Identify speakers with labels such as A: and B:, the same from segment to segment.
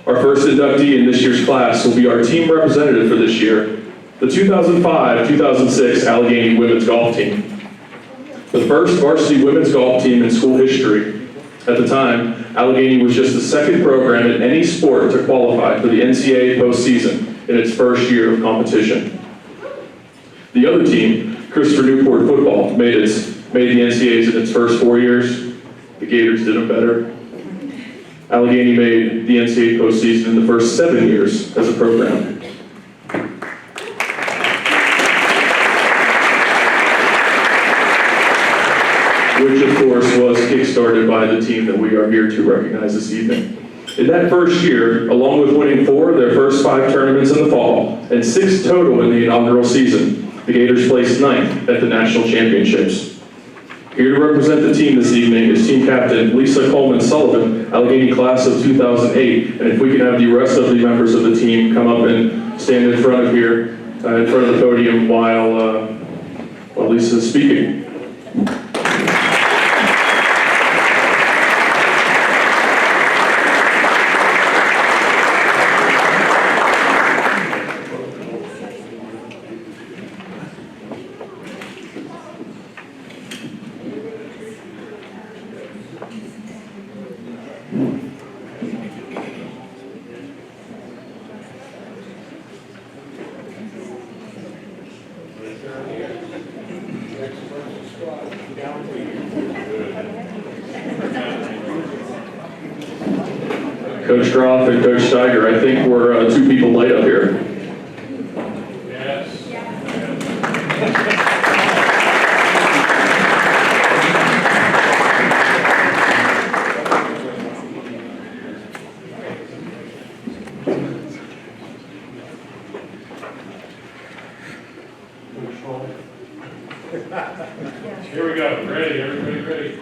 A: Our first inductee in this year's class will be our team representative for this year, the 2005-2006 Allegheny women's golf team. The first varsity women's golf team in school history. At the time, Allegheny was just the second program in any sport to qualify for the NCAA postseason in its first year of competition. The other team, Christopher Newport football, made the NCAAs in its first 4 years. The Gators did them better. Allegheny made the NCAA postseason in the first 7 years as a program. Which of course was kick-started by the team that we are here to recognize this evening. In that first year, along with winning 4 of their first 5 tournaments in the fall, and 6 total in the inaugural season, the Gators placed 9th at the national championships. Here to represent the team this evening is team captain Lisa Coleman Sullivan, Allegheny class of 2008. And if we can have the rest of the members of the team come up and stand in front of here, in front of the podium while Lisa is speaking. Coach Groff and Coach Steiger, I think we're 2 people late up here.
B: Yes. Here we go. Ready? Everybody ready?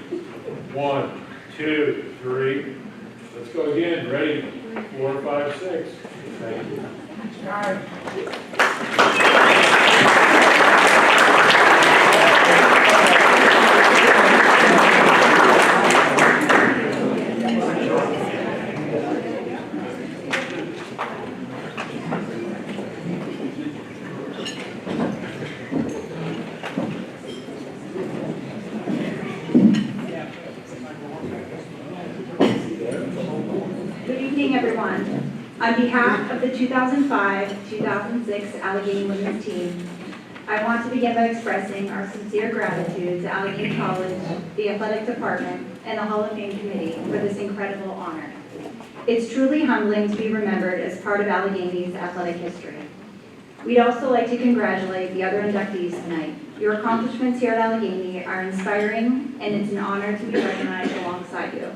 B: 1, 2, 3. Let's go again. Ready? 4, 5, 6. Thank you.
C: Everyone. On behalf of the 2005-2006 Allegheny women's team, I want to begin by expressing our sincere gratitude to Allegheny College, the athletic department, and the Hall of Fame committee for this incredible honor. It's truly humbling to be remembered as part of Allegheny's athletic history. We'd also like to congratulate the other inductees tonight. Your accomplishments here at Allegheny are inspiring, and it's an honor to be recognized alongside you.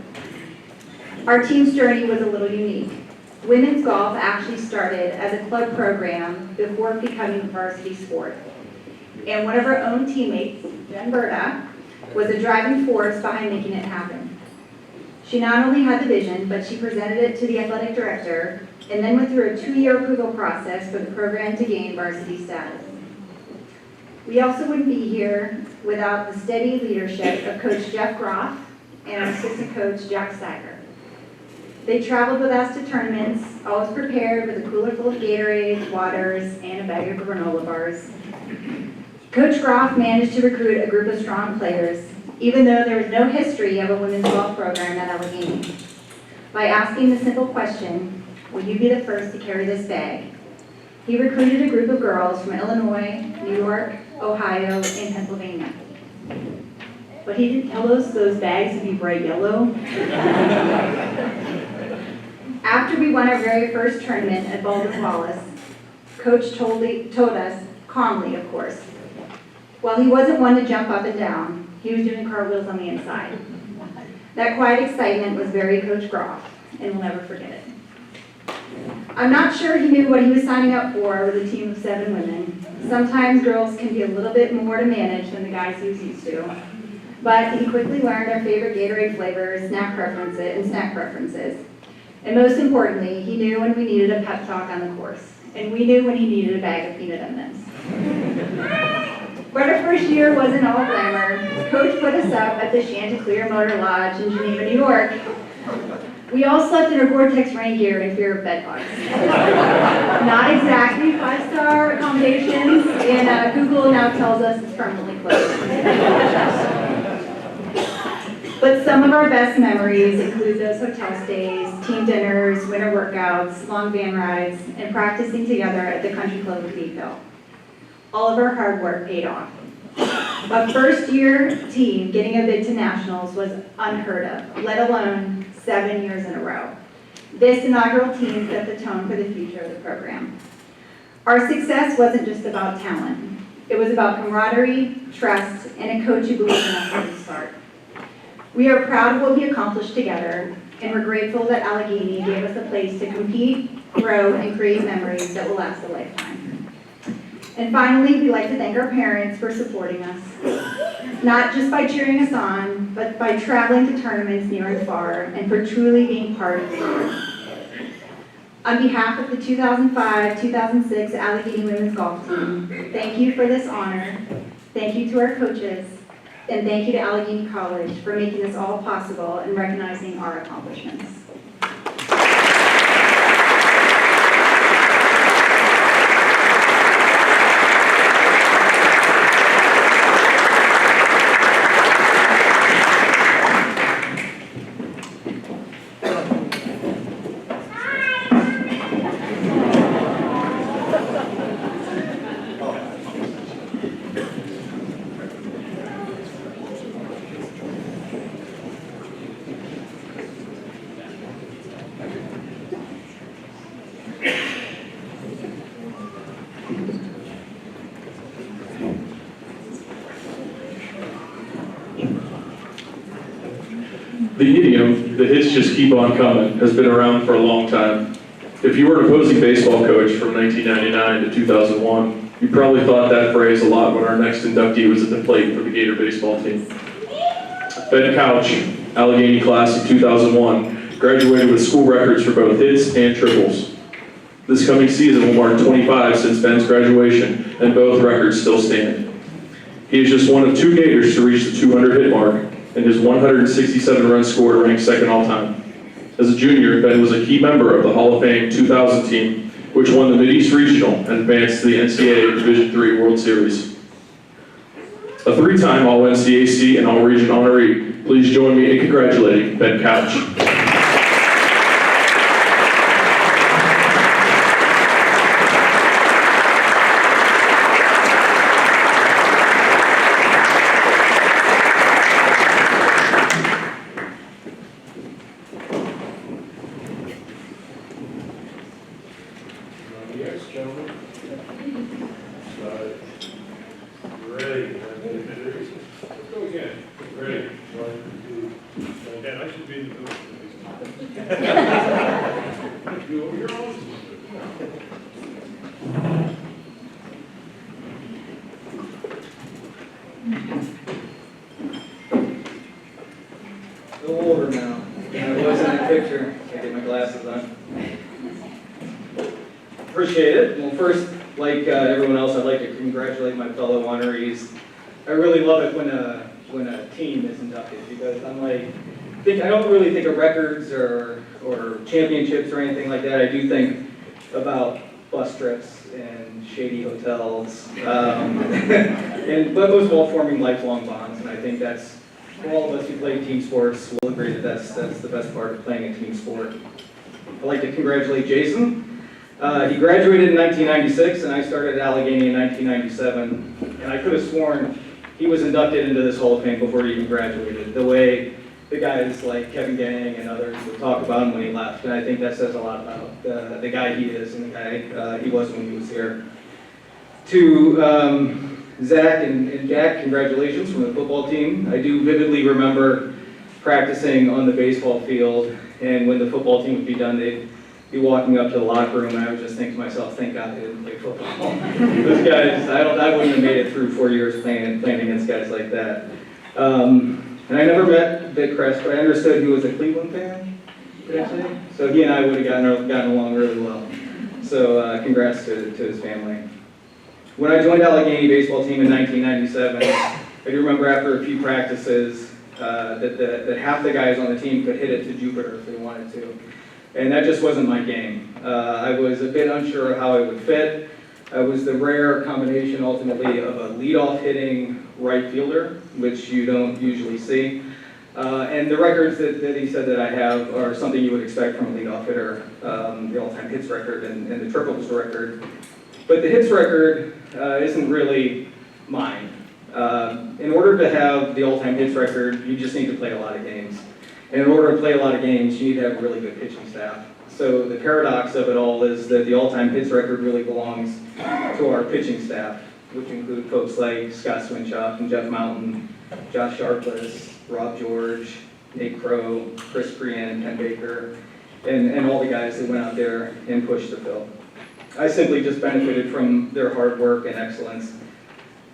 C: Our team's journey was a little unique. Women's golf actually started as a club program before becoming a varsity sport. And one of our own teammates, Jen Berta, was a driving force behind making it happen. She not only had the vision, but she presented it to the athletic director and then went through a 2-year approval process for the program to gain varsity status. We also wouldn't be here without the steady leadership of Coach Jeff Groff and our assistant coach, Jack Steiger. They traveled with us to tournaments, always prepared with a cooler full of Gatorades, waters, and a bag of granola bars. Coach Groff managed to recruit a group of strong players, even though there was no history of a women's golf program at Allegheny. By asking the simple question, will you be the first to carry this bag? He recruited a group of girls from Illinois, New York, Ohio, and Pennsylvania. But he didn't tell us those bags would be bright yellow. After we won our very first tournament at Baldwin Wallace, Coach told us, calmly of course, while he wasn't one to jump up and down, he was doing cartwheels on the inside. That quiet excitement was very Coach Groff, and we'll never forget it. I'm not sure he knew what he was signing up for with a team of 7 women. Sometimes girls can be a little bit more to manage than the guys he was used to. But he quickly learned our favorite Gatorade flavors, snack preferences. And most importantly, he knew when we needed a pep talk on the course. And we knew when he needed a bag of peanut M&Ms. But our first year wasn't all glamour. Coach put us up at the Chanticleer Motor Lodge in Geneva, New York. We all slept in our Gore-Tex rain gear in fear of bed bugs. Not exactly 5-star accommodations, and Google now tells us it's permanently closed. But some of our best memories include those hotel stays, team dinners, winter workouts, long van rides, and practicing together at the country club of Beeville. All of our hard work paid off. A first-year team getting a bid to nationals was unheard of, let alone 7 years in a row. This inaugural team set the tone for the future of the program. Our success wasn't just about talent. It was about camaraderie, trust, and a coach who believed in us from the start. We are proud of what we accomplished together, and we're grateful that Allegheny gave us a place to compete, grow, and create memories that will last a lifetime. And finally, we'd like to thank our parents for supporting us, not just by cheering us on, but by traveling to tournaments near and far, and for truly being part of the sport. On behalf of the 2005-2006 Allegheny Women's Golf Team, thank you for this honor, thank you to our coaches, and thank you to Allegheny College for making this all possible and recognizing our accomplishments.
A: The idiom, the hits just keep on coming, has been around for a long time. If you were an opposing baseball coach from 1999 to 2001, you probably thought that phrase a lot when our next inductee was at the plate for the Gator baseball team. Ben Couch, Allegheny class of 2001, graduated with school records for both hits and triples. This coming season will mark 25 since Ben's graduation, and both records still stand. He is just one of 2 Gators to reach the 200 hit mark, and his 167 runs scored ranked second all time. As a junior, Ben was a key member of the Hall of Fame 2000 team, which won the Mid-East Regional and advanced to the NCAA Division III World Series. A 3-time All-NCAC and All-Region honoree, please join me in congratulating Ben Couch.
B: Yes, gentlemen. Ready. Let's go again. Ready. 1, 2, and I should be in the booth. You're on.
D: A little older now. I was in that picture. I get my glasses on. Appreciate it. Well, first, like everyone else, I'd like to congratulate my fellow honorees. I really love it when a team is inducted because I don't really think of records or championships or anything like that. I do think about bus trips and shady hotels, but most of all, forming lifelong bonds. And I think that's, for all of us who play team sports, we'll agree that that's the best part of playing a team sport. I'd like to congratulate Jason. He graduated in 1996, and I started at Allegheny in 1997. And I could have sworn he was inducted into this Hall of Fame before he even graduated, the way the guys like Kevin Gang and others would talk about him when he left. And I think that says a lot about the guy he is and the guy he was when he was here. To Zach and Jack, congratulations from the football team. I do vividly remember practicing on the baseball field, and when the football team would be done, they'd be walking up to the locker room, and I would just think to myself, thank God they didn't play football. Those guys, I wouldn't have made it through 4 years playing against guys like that. And I never met Vic Crest, but I understood he was a Cleveland fan, potentially. So he and I would have gotten along really well. So congrats to his family. When I joined Allegheny baseball team in 1997, I do remember after a few practices, that half the guys on the team could hit it to Jupiter if they wanted to. And that just wasn't my game. I was a bit unsure of how I would fit. I was the rare combination ultimately of a leadoff hitting right fielder, which you don't usually see. And the records that he said that I have are something you would expect from a leadoff hitter, the all-time hits record and the triples record. But the hits record isn't really mine. In order to have the all-time hits record, you just need to play a lot of games. And in order to play a lot of games, you need to have a really good pitching staff. So the paradox of it all is that the all-time hits record really belongs to our pitching staff, which include folks like Scott Swinchoff and Jeff Mountain, Josh Sharpless, Rob George, Nate Crow, Chris Brian, Ken Baker, and all the guys that went out there and pushed the field. I simply just benefited from their hard work and excellence.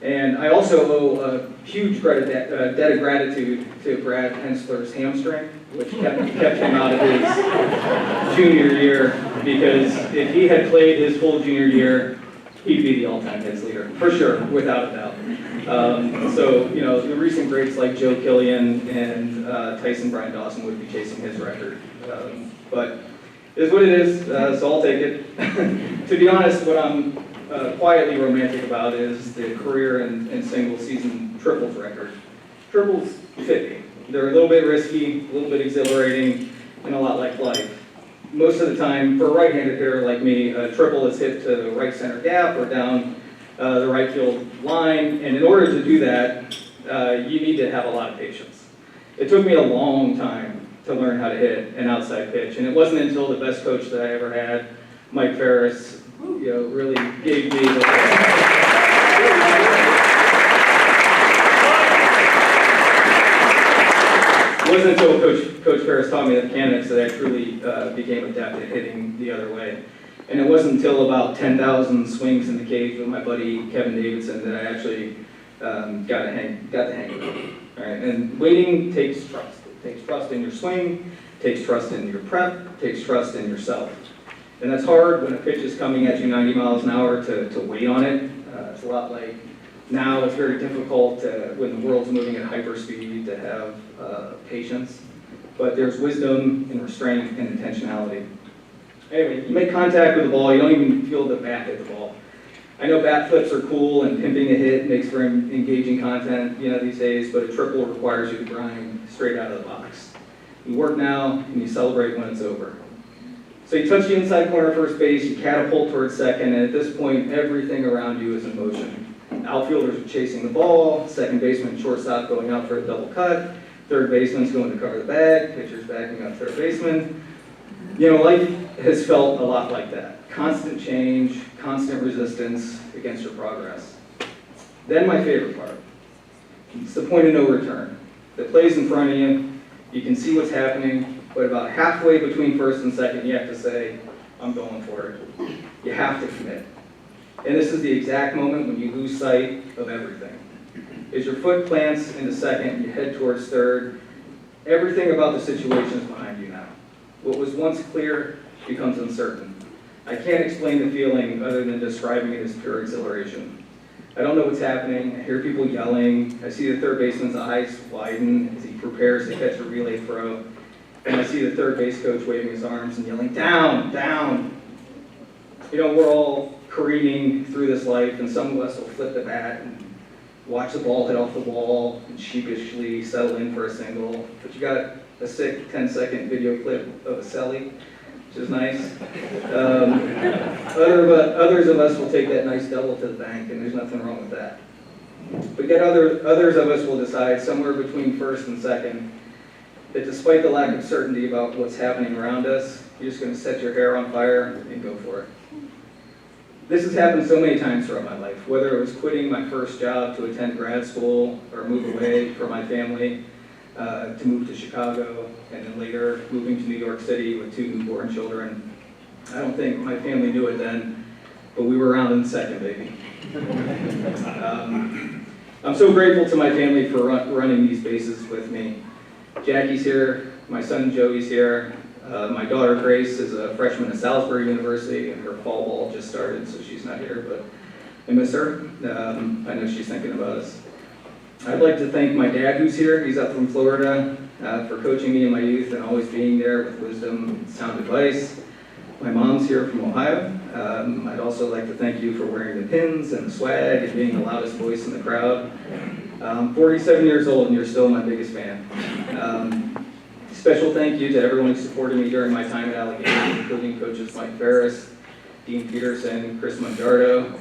D: And I also owe a huge debt of gratitude to Brad Hensler's hamstring, which kept him out of his junior year, because if he had played his full junior year, he'd be the all-time hits leader, for sure, without a doubt. So, you know, the recent greats like Joe Killian and Tyson Brian Dawson would be chasing his record. But it is what it is, so I'll take it. To be honest, what I'm quietly romantic about is the career and single season triples record. Triples fit me. They're a little bit risky, a little bit exhilarating, and a lot like life. Most of the time, for a right-handed hitter like me, a triple is hit to the right center gap or down the right field line, and in order to do that, you need to have a lot of patience. It took me a long time to learn how to hit an outside pitch, and it wasn't until the best coach that I ever had, Mike Ferris, really gave me the... It wasn't until Coach Ferris taught me the mechanics that I truly became adept at hitting the other way. And it wasn't until about 10,000 swings in the cage with my buddy Kevin Davidson that I actually got the hang of it. All right? And waiting takes trust. It takes trust in your swing, takes trust in your prep, takes trust in yourself. And that's hard when a pitch is coming at you 90 miles an hour to wait on it. It's a lot like now it's very difficult when the world's moving at hyperspeed to have patience. But there's wisdom and restraint and intentionality. Anyway, you make contact with the ball, you don't even feel the bat hit the ball. I know bat flips are cool and pimping a hit makes for engaging content, these days, but a triple requires you to grind straight out of the box. You work now and you celebrate when it's over. So you touch the inside corner of first base, you catapult towards second, and at this point, everything around you is in motion. Outfielders are chasing the ball, second baseman and shortstop going out for a double cut, third baseman's going to cover the bag, pitcher's backing up third baseman. Life has felt a lot like that. Constant change, constant resistance against your progress. Then my favorite part. It's the point of no return. The play's in front of you, you can see what's happening, but about halfway between first and second, you have to say, I'm going for it. You have to commit. And this is the exact moment when you lose sight of everything. As your foot plants into second, you head towards third, everything about the situation is behind you now. What was once clear becomes uncertain. I can't explain the feeling other than describing it as pure exhilaration. I don't know what's happening. I hear people yelling. I see the third baseman's eyes widen as he prepares to catch a relay throw. And I see the third base coach waving his arms and yelling, down, down. We're all careening through this life, and some of us will flip the bat and watch the ball hit off the wall and sheepishly settle in for a single. But you got a sick 10-second video clip of a celly, which is nice. Others of us will take that nice double to the bank, and there's nothing wrong with that. But yet others of us will decide somewhere between first and second that despite the lack of certainty about what's happening around us, you're just going to set your hair on fire and go for it. This has happened so many times throughout my life, whether it was quitting my first job to attend grad school or move away from my family, to move to Chicago, and then later moving to New York City with 2 newborn children. I don't think my family knew it then, but we were around in the second, baby. I'm so grateful to my family for running these bases with me. Jackie's here, my son Joey's here, my daughter Grace is a freshman at Salisbury University, and her fall ball just started, so she's not here, but I miss her. I know she's thinking about us. I'd like to thank my dad who's here, he's up from Florida, for coaching me in my youth and always being there with wisdom and sound advice. My mom's here from Ohio. I'd also like to thank you for wearing the pins and the swag and being the loudest voice in the crowd. I'm 47 years old and you're still my biggest fan. Special thank you to everyone who supported me during my time at Allegheny, including coaches Mike Ferris, Dean Peterson, Chris Monjardo,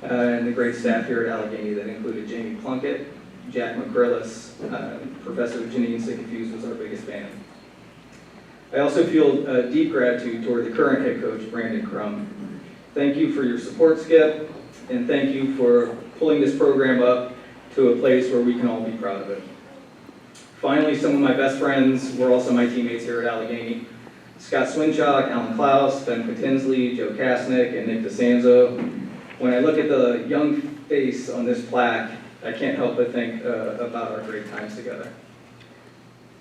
D: and the great staff here at Allegheny that included Jamie Plunkett, Jack McCrillis, Professor Janine Sickifuse was our biggest fan. I also feel deep gratitude toward the current head coach, Brandon Crum. Thank you for your support, Skip, and thank you for pulling this program up to a place where we can all be proud of it. Finally, some of my best friends were also my teammates here at Allegheny. Scott Swinchock, Alan Klaus, Ben Patinsley, Joe Kasnick, and Nick DeSanzo. When I look at the young face on this plaque, I can't help but think about our great times together.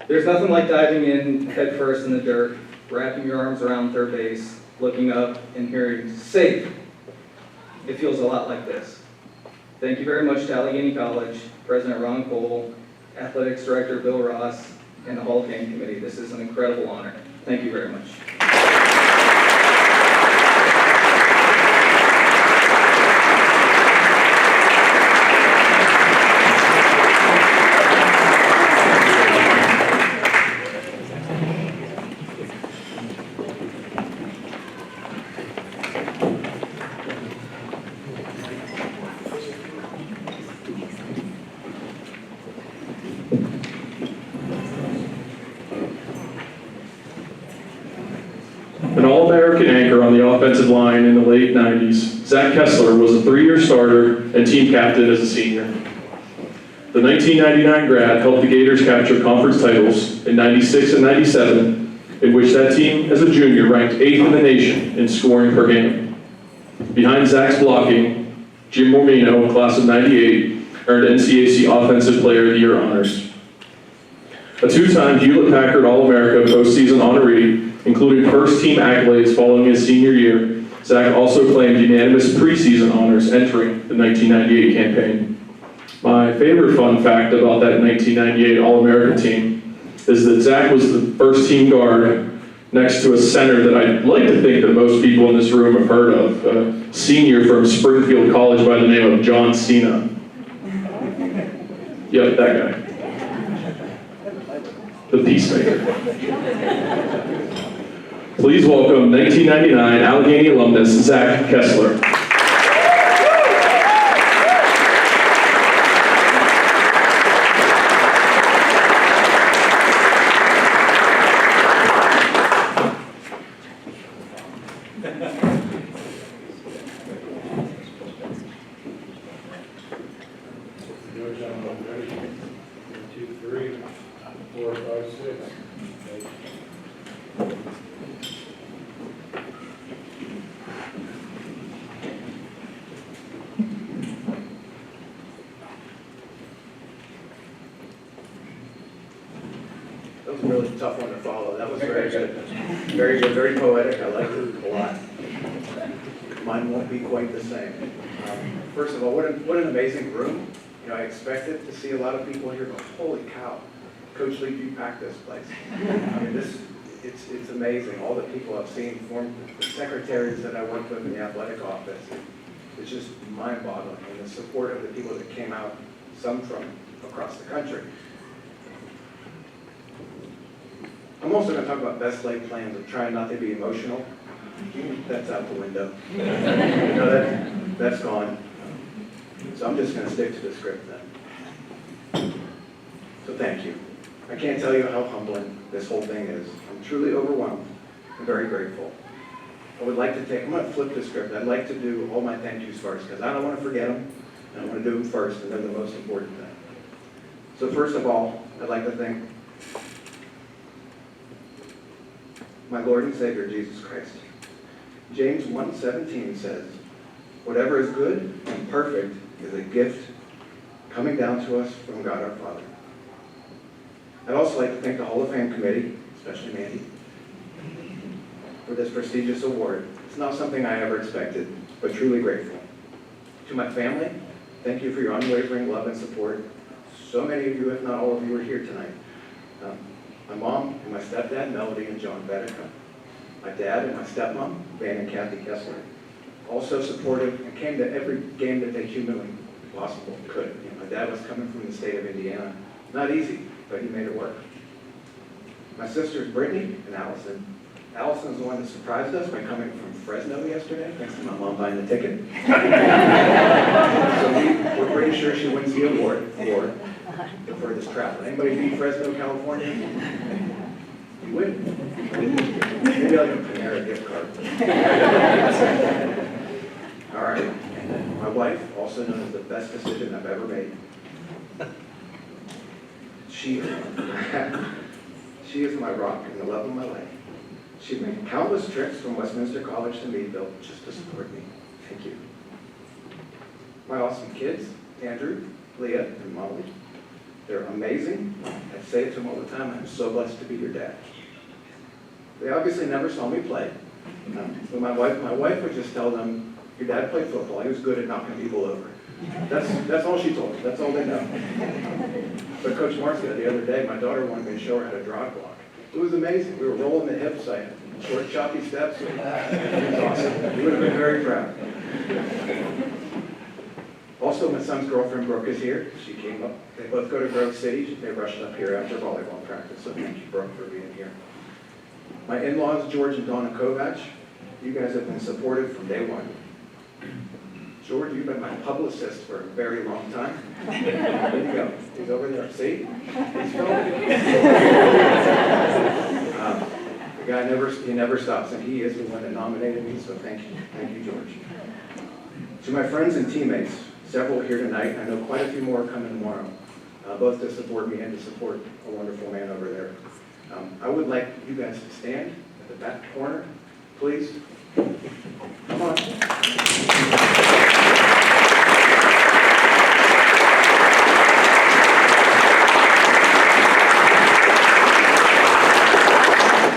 D: There's nothing like diving in head first in the dirt, wrapping your arms around third base, looking up and hearing, "Safe." It feels a lot like this. Thank you very much to Allegheny College, President Ron Cole, Athletics Director Bill Ross, and the Hall of Fame Committee. This is an incredible honor. Thank you very much.
A: An All-American anchor on the offensive line in the late 90s, Zach Kessler was a 3-year starter and team captain as a senior. The 1999 grad helped the Gators capture conference titles in 96 and 97, in which that team, as a junior, ranked 8th in the nation in scoring per game. Behind Zach's blocking, Jim Mormino, class of 98, earned NCAC Offensive Player of the Year honors. A 2-time Hewlett-Packard All-America postseason honoree, including first-team accolades following his senior year, Zach also claimed unanimous preseason honors entering the 1998 campaign. My favorite fun fact about that 1998 All-American team is that Zach was the first-team guard next to a center that I'd like to think that most people in this room have heard of, a senior from Springfield College by the name of John Cena. Yep, that guy. The Peacemaker. Please welcome 1999 Allegheny alumnus Zach Kessler.
B: Go, gentlemen, ready? 1, 2, 3, 4, 5, 6.
E: That was a really tough one to follow. That was very good. Very good, very poetic. I liked it a lot. Mine won't be quite the same. First of all, what an amazing room. You know, I expected to see a lot of people here, but holy cow, Coach Lee, you packed this place. I mean, it's amazing. All the people I've seen, the secretaries that I worked with in the athletic office, it's just mind-boggling. And the support of the people that came out, some from across the country. I'm also going to talk about best laid plans of trying not to be emotional. That's out the window. You know, that's gone. So I'm just going to stick to the script then. So thank you. I can't tell you how humbling this whole thing is. I'm truly overwhelmed and very grateful. I would like to I'm going to flip the script. I'd like to do all my thank yous first because I don't want to forget them. I want to do them first, and they're the most important thing. So first of all, I'd like to thank my Lord and Savior, Jesus Christ. James 1:17 says, "Whatever is good and perfect is a gift coming down to us from God our Father." I'd also like to thank the Hall of Fame Committee, especially Mandy, for this prestigious award. It's not something I ever expected, but truly grateful. To my family, thank you for your unwavering love and support So many of you, if not all of you, are here tonight. My mom and my stepdad, Melody and John Bedeca. My dad and my stepmom, Van and Kathy Kessler. Also supportive and came to every game that they humanly possible could. You know, my dad was coming from the state of Indiana. Not easy, but he made it work. My sisters, Brittany and Allison. Allison's the one that surprised us by coming from Fresno yesterday, thanks to my mom buying the ticket. So we're pretty sure she wins the award for furthest travel. Anybody beat Fresno, California? You win. Maybe like a Panera gift card. All right. And then my wife, also known as the best decision I've ever made. She is my rock and the love of my life. She made countless trips from Westminster College to Meadville just to support me. Thank you. My awesome kids, Andrew, Leah, and Molly. They're amazing. I say it to them all the time. I'm so blessed to be your dad. They obviously never saw me play. But my wife would just tell them, your dad played football. He was good at knocking people over. That's all she told me. That's all they know. But Coach Marcia, the other day, my daughter wanted me to show her how to drive block. It was amazing. We were rolling the hips, I had short, choppy steps. It was awesome. You would have been very proud. Also, my son's girlfriend, Brooke, is here. She came up. They both go to Grove City. They rushed up here after volleyball practice, so thank you, Brooke, for being here. My in-laws, George and Donna Kovach, you guys have been supportive from day one. George, you've been my publicist for a very long time. There you go. He's over there. See? He's filming. The guy never stops, and he is the one that nominated me, so thank you. Thank you, George. To my friends and teammates, several here tonight, I know quite a few more are coming tomorrow, both to support me and to support a wonderful man over there. I would like you guys to stand at the back corner, please. Come on.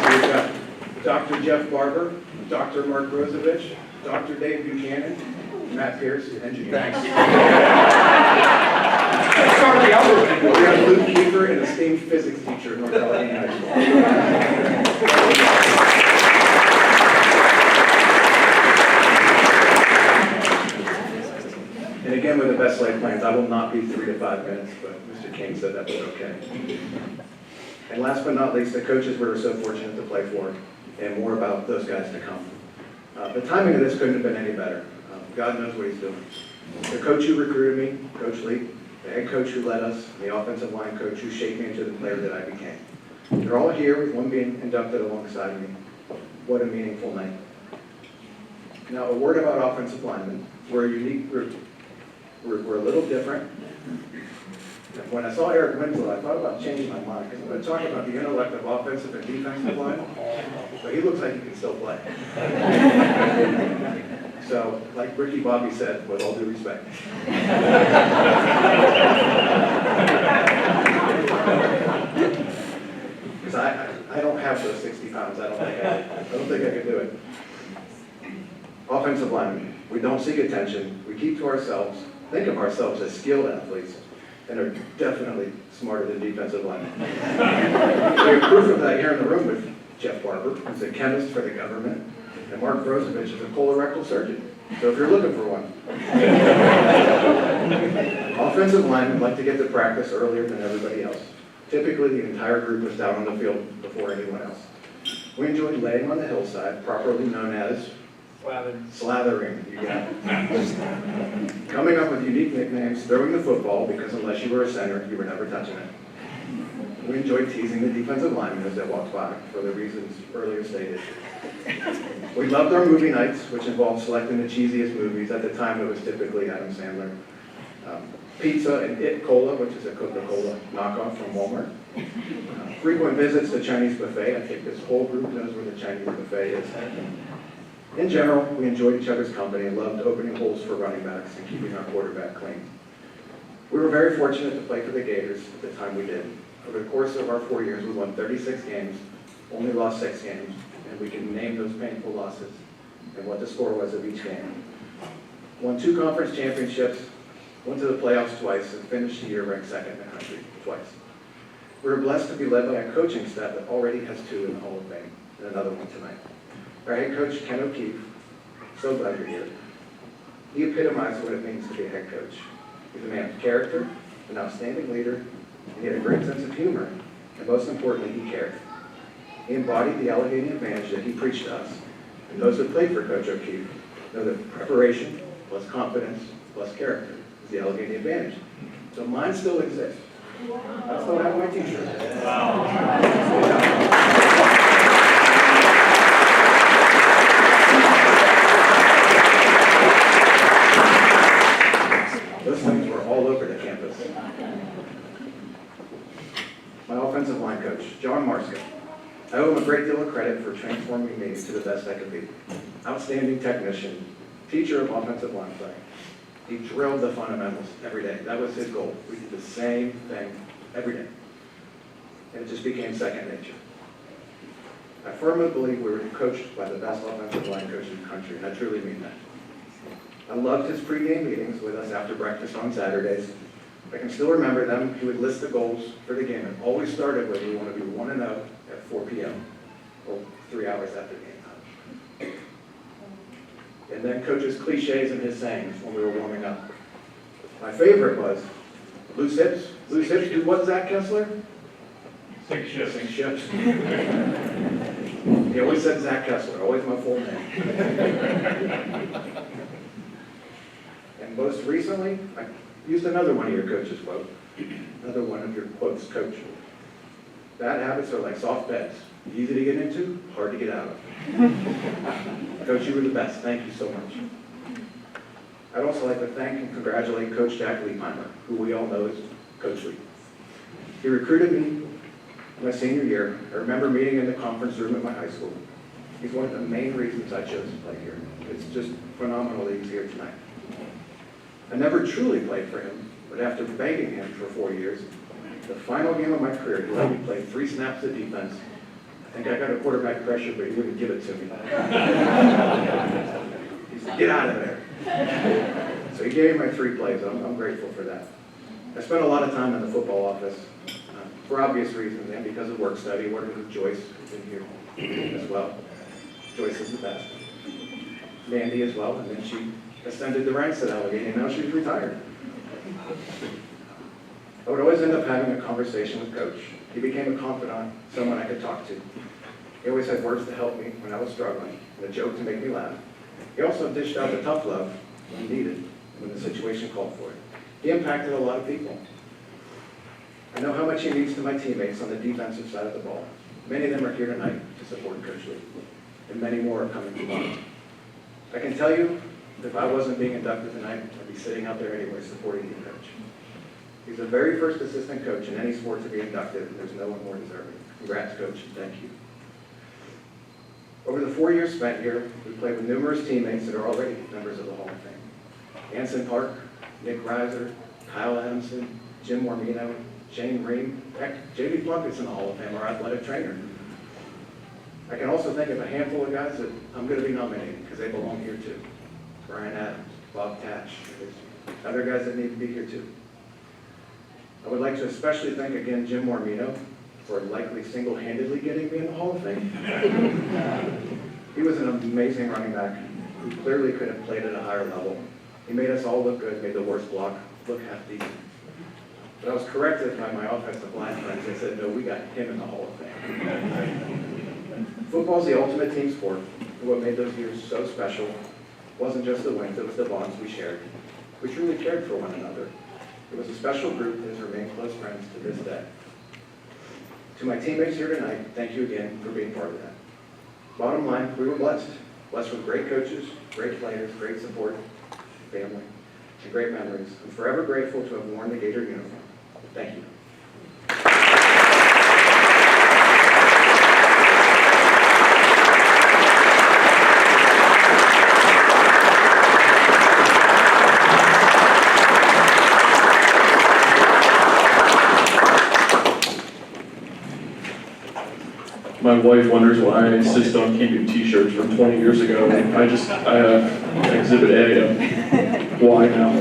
E: We've got Dr. Jeff Barber, Dr. Mark Rosevich, Dr. Dave Buchanan, Matt Pierce, engineer. Thanks. We have Luke Kiefer, an esteemed physics teacher at North Allegheny High School. And again, with the best laid plans, I will not be 3 to 5 minutes, but Mr. King said that was okay. And last but not least, the coaches we were so fortunate to play for, and more about those guys to come. The timing of this couldn't have been any better. God knows what he's doing. The coach who recruited me, Coach Lee, the head coach who led us, and the offensive line coach who shaped me into the player that I became. They're all here, with one being inducted alongside me. What a meaningful night. Now, a word about offensive linemen. We're a unique group. We're a little different. When I saw Eric Winslow, I thought about changing my mind, because I'm going to talk about the intellect of offensive and defensive line, but he looks like he can still play. So, like Ricky Bobby said, with all due respect. Because I don't have those 60 pounds. I don't think I could do it. Offensive linemen, we don't seek attention. We keep to ourselves, think of ourselves as skilled athletes, and are definitely smarter than defensive linemen. We have proof of that here in the room with Jeff Barber, who's a chemist for the government, and Mark Rosevich is a colorectal surgeon. So if you're looking for one. Offensive linemen like to get to practice earlier than everybody else. Typically, the entire group is down on the field before anyone else. We enjoy laying on the hillside, properly known as slathering, you got it. Coming up with unique nicknames, throwing the football, because unless you were a center, you were never touching it. We enjoyed teasing the defensive linemen as they walked by, for the reasons earlier stated. We loved our movie nights, which involved selecting the cheesiest movies. At the time, it was typically Adam Sandler. Pizza and It Cola, which is a Coca-Cola knockoff from Walmart. Frequent visits to Chinese buffet. I think this whole group knows where the Chinese buffet is. In general, we enjoyed each other's company and loved opening holes for running backs and keeping our quarterback clean. We were very fortunate to play for the Gators at the time we did. Over the course of our 4 years, we won 36 games, only lost 6 games, and we can name those painful losses and what the score was of each game. Won 2 conference championships, went to the playoffs twice, and finished the year ranked second in the country twice. We were blessed to be led by a coaching staff that already has 2 in the Hall of Fame, and another one tonight. Our head coach, Ken O'Keefe, so glad you're here. He epitomized what it means to be a head coach. He's a man of character, an outstanding leader, and he had a great sense of humor, and most importantly, he cared. He embodied the Allegheny advantage that he preached to us, and those that played for Coach O'Keefe know that preparation plus confidence plus character is the Allegheny advantage. So mine still exists. I still have my t-shirt. Those things were all over the campus. My offensive line coach, John Marska. I owe him a great deal of credit for transforming me to the best I could be. Outstanding technician, teacher of offensive line play. He drilled the fundamentals every day. That was his goal. We did the same thing every day. And it just became second nature. I firmly believe we were coached by the best offensive line coach in the country, and I truly mean that. I loved his pregame meetings with us after breakfast on Saturdays. I can still remember them. He would list the goals for the game. It always started with, we want to be 1-0 at 4 p.m., or 3 hours after game time. And then Coach's cliches and his sayings when we were warming up. My favorite was, loose hips do what, Zach Kessler?
B: Sink ships.
E: Sink ships. He always said Zach Kessler, always my full name. And most recently, I used another one of your coach's quotes. Another one of your quotes, Coach. Bad habits are like soft beds. Easy to get into, hard to get out of. Coach, you were the best. Thank you so much. I'd also like to thank and congratulate Coach Jack Liepeimer, who we all know as Coach Lee. He recruited me my senior year. I remember meeting in the conference room at my high school. He's one of the main reasons I chose to play here. It's just phenomenal that he's here tonight. I never truly played for him, but after begging him for 4 years, the final game of my career, he let me play 3 snaps of defense. I think I got a quarterback pressure, but he wouldn't give it to me. He said, get out of there. So he gave me my 3 plays. I'm grateful for that. I spent a lot of time in the football office for obvious reasons and because of work study, working with Joyce, who's in here as well. Joyce is the best. Mandy as well, and then she ascended the ranks at Allegheny, and now she's retired. I would always end up having a conversation with Coach. He became a confidant, someone I could talk to. He always had words to help me when I was struggling, and a joke to make me laugh. He also dished out the tough love when needed, when the situation called for it. He impacted a lot of people. I know how much he means to my teammates on the defensive side of the ball. Many of them are here tonight to support Coach Lee, and many more are coming tomorrow. I can tell you, if I wasn't being inducted tonight, I'd be sitting out there anyway supporting you, Coach. He's the very first assistant coach in any sport to be inducted, and there's no one more deserving. Congrats, Coach, and thank you. Over the 4 years spent here, we played with numerous teammates that are already members of the Hall of Fame. Anson Park, Nick Reiser, Kyle Adamson, Jim Mormino, Shane Ream, heck, J.B. Plunkett's in the Hall of Fame, our athletic trainer. I can also think of a handful of guys that I'm going to be nominating because they belong here too. Brian Adams, Bob Tatch, there's other guys that need to be here too. I would like to especially thank again Jim Mormino for likely single-handedly getting me in the Hall of Fame. He was an amazing running back who clearly could have played at a higher level. He made us all look good, made the worst block look half decent. But I was corrected by my offensive line friends. They said, no, we got him in the Hall of Fame. Football's the ultimate team sport, and what made those years so special wasn't just the wins, it was the bonds we shared. We truly cared for one another. It was a special group that has remained close friends to this day. To my teammates here tonight, thank you again for being part of that. Bottom line, we were blessed. Blessed with great coaches, great players, great support, family, and great memories. I'm forever grateful to have worn the Gator uniform. Thank you.
A: My wife wonders why I insist on keeping t-shirts from 20 years ago. I have Exhibit A of why now.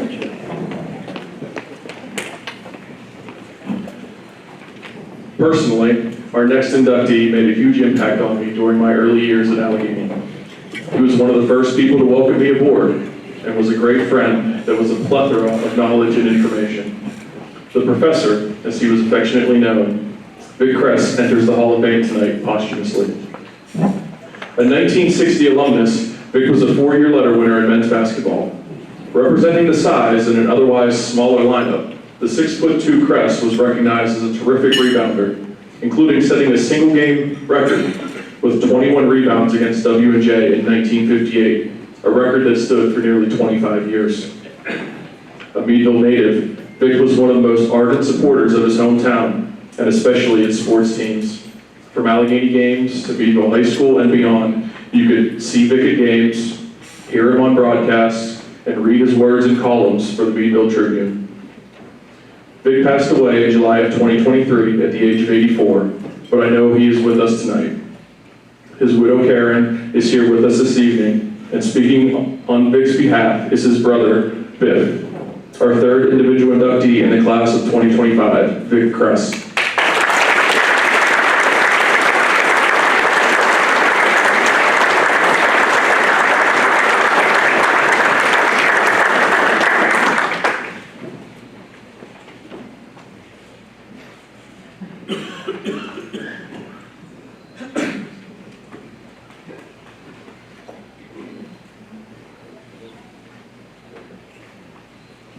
A: Personally, our next inductee made a huge impact on me during my early years at Allegheny. He was one of the first people to welcome me aboard and was a great friend that was a plethora of knowledge and information. The professor, as he was affectionately known, Vic Kress, enters the Hall of Fame tonight posthumously. A 1960 alumnus, Vic was a 4-year letter winner in men's basketball. Representing the size in an otherwise smaller lineup, the 6'2" Kress was recognized as a terrific rebounder, including setting a single-game record with 21 rebounds against W&J in 1958, a record that stood for nearly 25 years. A Meadville native, Vic was one of the most ardent supporters of his hometown, and especially its sports teams. From Allegheny games to Meadville High School and beyond, you could see Vic at games, hear him on broadcasts, and read his words in columns for the Meadville Tribune. Vic passed away in July of 2023 at the age of 84, but I know he is with us tonight. His widow Karen is here with us this evening, and speaking on Vic's behalf is his brother, Biff, our third individual inductee in the class of 2025, Vic Kress.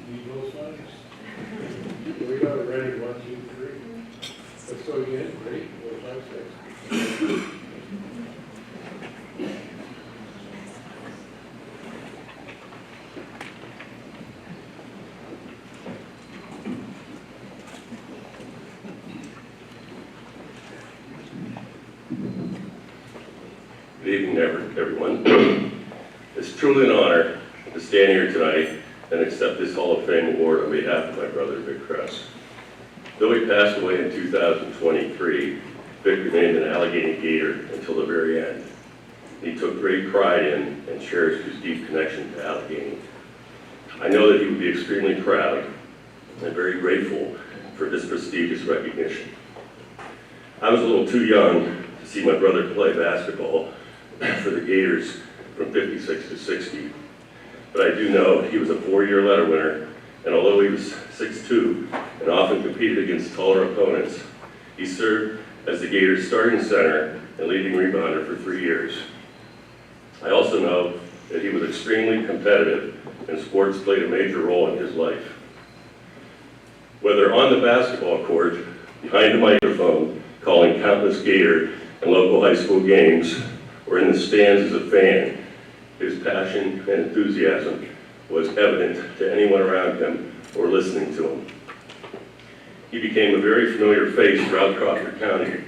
B: Need those signs? Here we go, ready, 1, 2, 3. Let's go again, ready, 4, 5, 6.
F: Good evening, everyone. It's truly an honor to stand here tonight and accept this Hall of Fame award on behalf of my brother, Vic Kress. Though he passed away in 2023, Vic remained an Allegheny Gator until the very end. He took great pride in and cherished his deep connection to Allegheny. I know that he would be extremely proud and very grateful for this prestigious recognition. I was a little too young to see my brother play basketball for the Gators from 56 to 60. But I do know he was a 4-year letter winner, and although he was 6'2" and often competed against taller opponents, he served as the Gators' starting center and leading rebounder for 3 years. I also know that he was extremely competitive, and sports played a major role in his life. Whether on the basketball court, behind the microphone, calling countless Gator and local high school games, or in the stands as a fan, his passion and enthusiasm was evident to anyone around him or listening to him. He became a very familiar face throughout Crawford County,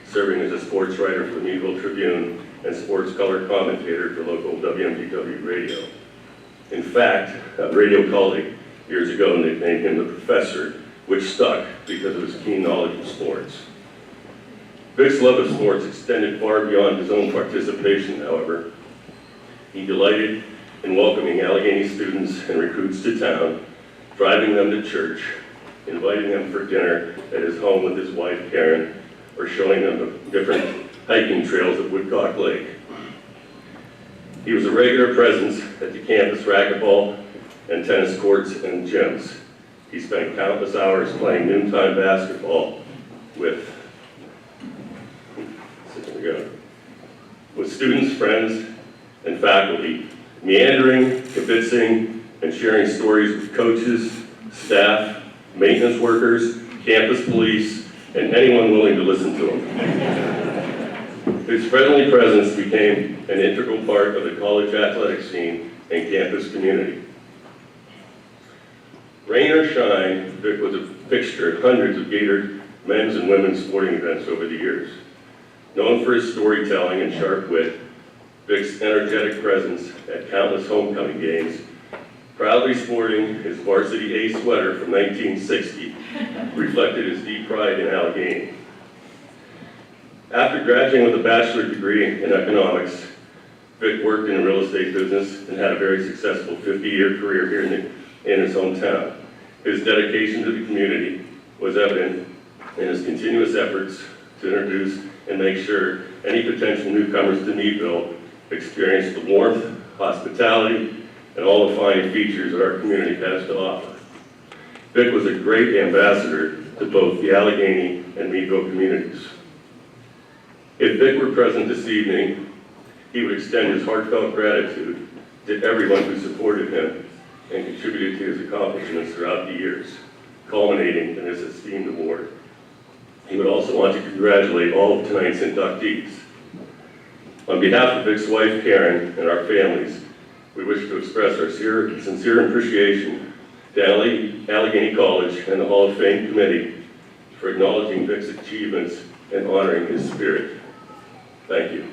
F: serving as a sports writer for the Meadville Tribune and sports color commentator for local WMGW radio. In fact, a radio colleague years ago nicknamed him the Professor, which stuck because of his keen knowledge of sports. Vic's love of sports extended far beyond his own participation, however. He delighted in welcoming Allegheny students and recruits to town, driving them to church, inviting them for dinner at his home with his wife Karen, or showing them the different hiking trails at Woodcock Lake. He was a regular presence at the campus racquetball and tennis courts and gyms. He spent countless hours playing noontime basketball with students, friends, and faculty, meandering, kibitzing, and sharing stories with coaches, staff, maintenance workers, campus police, and anyone willing to listen to him. His friendly presence became an integral part of the college athletic scene and campus community. Rain or shine, Vic was a fixture at hundreds of Gator men's and women's sporting events over the years. Known for his storytelling and sharp wit, Vic's energetic presence at countless homecoming games, proudly sporting his varsity A sweater from 1960, reflected his deep pride in Allegheny. After graduating with a bachelor's degree in economics, Vic worked in the real estate business and had a very successful 50-year career here in his hometown. His dedication to the community was evident in his continuous efforts to introduce and make sure any potential newcomers to Meadville experience the warmth, hospitality, and all the fine features that our community has to offer. Vic was a great ambassador to both the Allegheny and Meadville communities. If Vic were present this evening, he would extend his heartfelt gratitude to everyone who supported him and contributed to his accomplishments throughout the years, culminating in his esteemed award. He would also want to congratulate all of tonight's inductees. On behalf of Vic's wife, Karen, and our families, we wish to express our sincere appreciation to Allegheny College and the Hall of Fame Committee for acknowledging Vic's achievements and honoring his spirit. Thank you.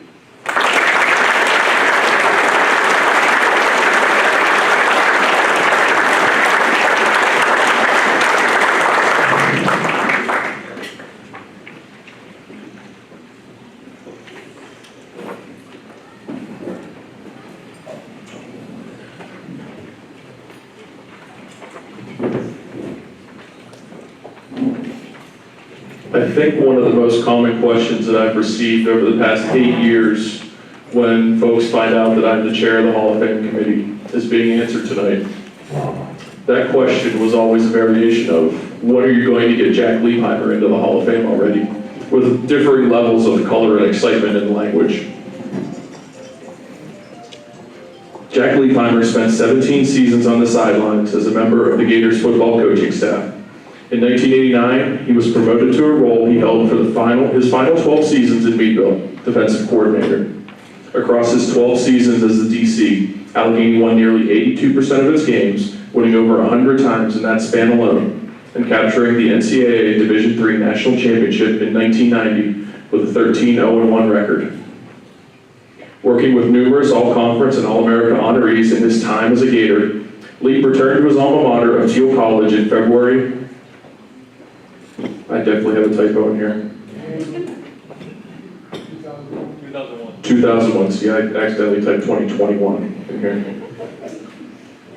A: I think one of the most common questions that I've received over the past 8 years when folks find out that I'm the chair of the Hall of Fame committee is being answered tonight. That question was always a variation of, when are you going to get Jack Liebheimer into the Hall of Fame already? With differing levels of color and excitement in the language. Jack Liebheimer spent 17 seasons on the sidelines as a member of the Gators football coaching staff. In 1989, he was promoted to a role he held for his final 12 seasons in Meadville, defensive coordinator. Across his 12 seasons as the DC, Allegheny won nearly 82% of its games, winning over 100 times in that span alone, and capturing the NCAA Division III National Championship in 1990 with a 13-0-1 record. Working with numerous All-Conference and All-America honorees in his time as a Gator, Leap returned to his alma mater of Teal College in February. I definitely have a typo in here. 2001. See, I accidentally typed 2021 in here.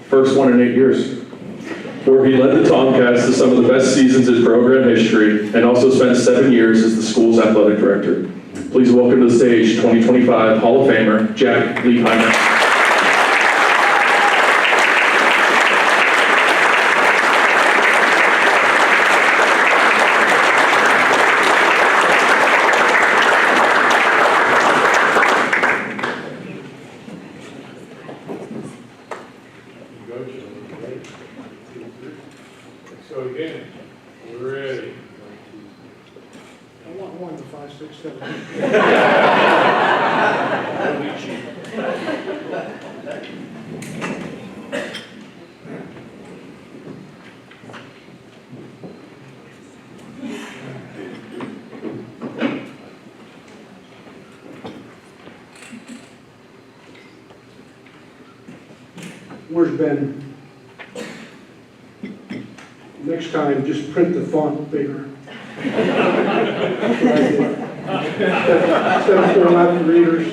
A: First one in 8 years. Where he led the Tomcats to some of the best seasons in program history and also spent 7 years as the school's athletic director. Please welcome to the stage 2025 Hall of Famer, Jack Liebheimer.
B: So again, we're ready.
G: I want 1 to 5, 6, 7. Where's Ben? Next time, just print the font bigger. That's what I did. Instead of 4 left readers.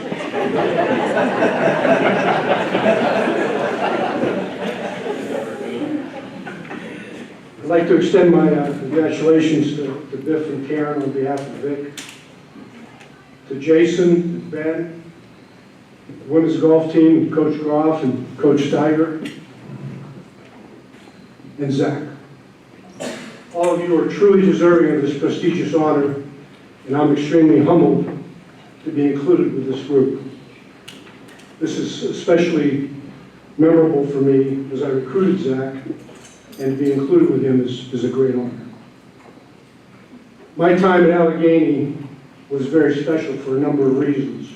G: I'd like to extend my congratulations to Biff and Karen on behalf of Vic, to Jason, Ben, the women's golf team, Coach Groff and Coach Steiger, and Zach. All of you are truly deserving of this prestigious honor, and I'm extremely humbled to be included with this group. This is especially memorable for me as I recruited Zach, and to be included with him is a great honor. My time at Allegheny was very special for a number of reasons.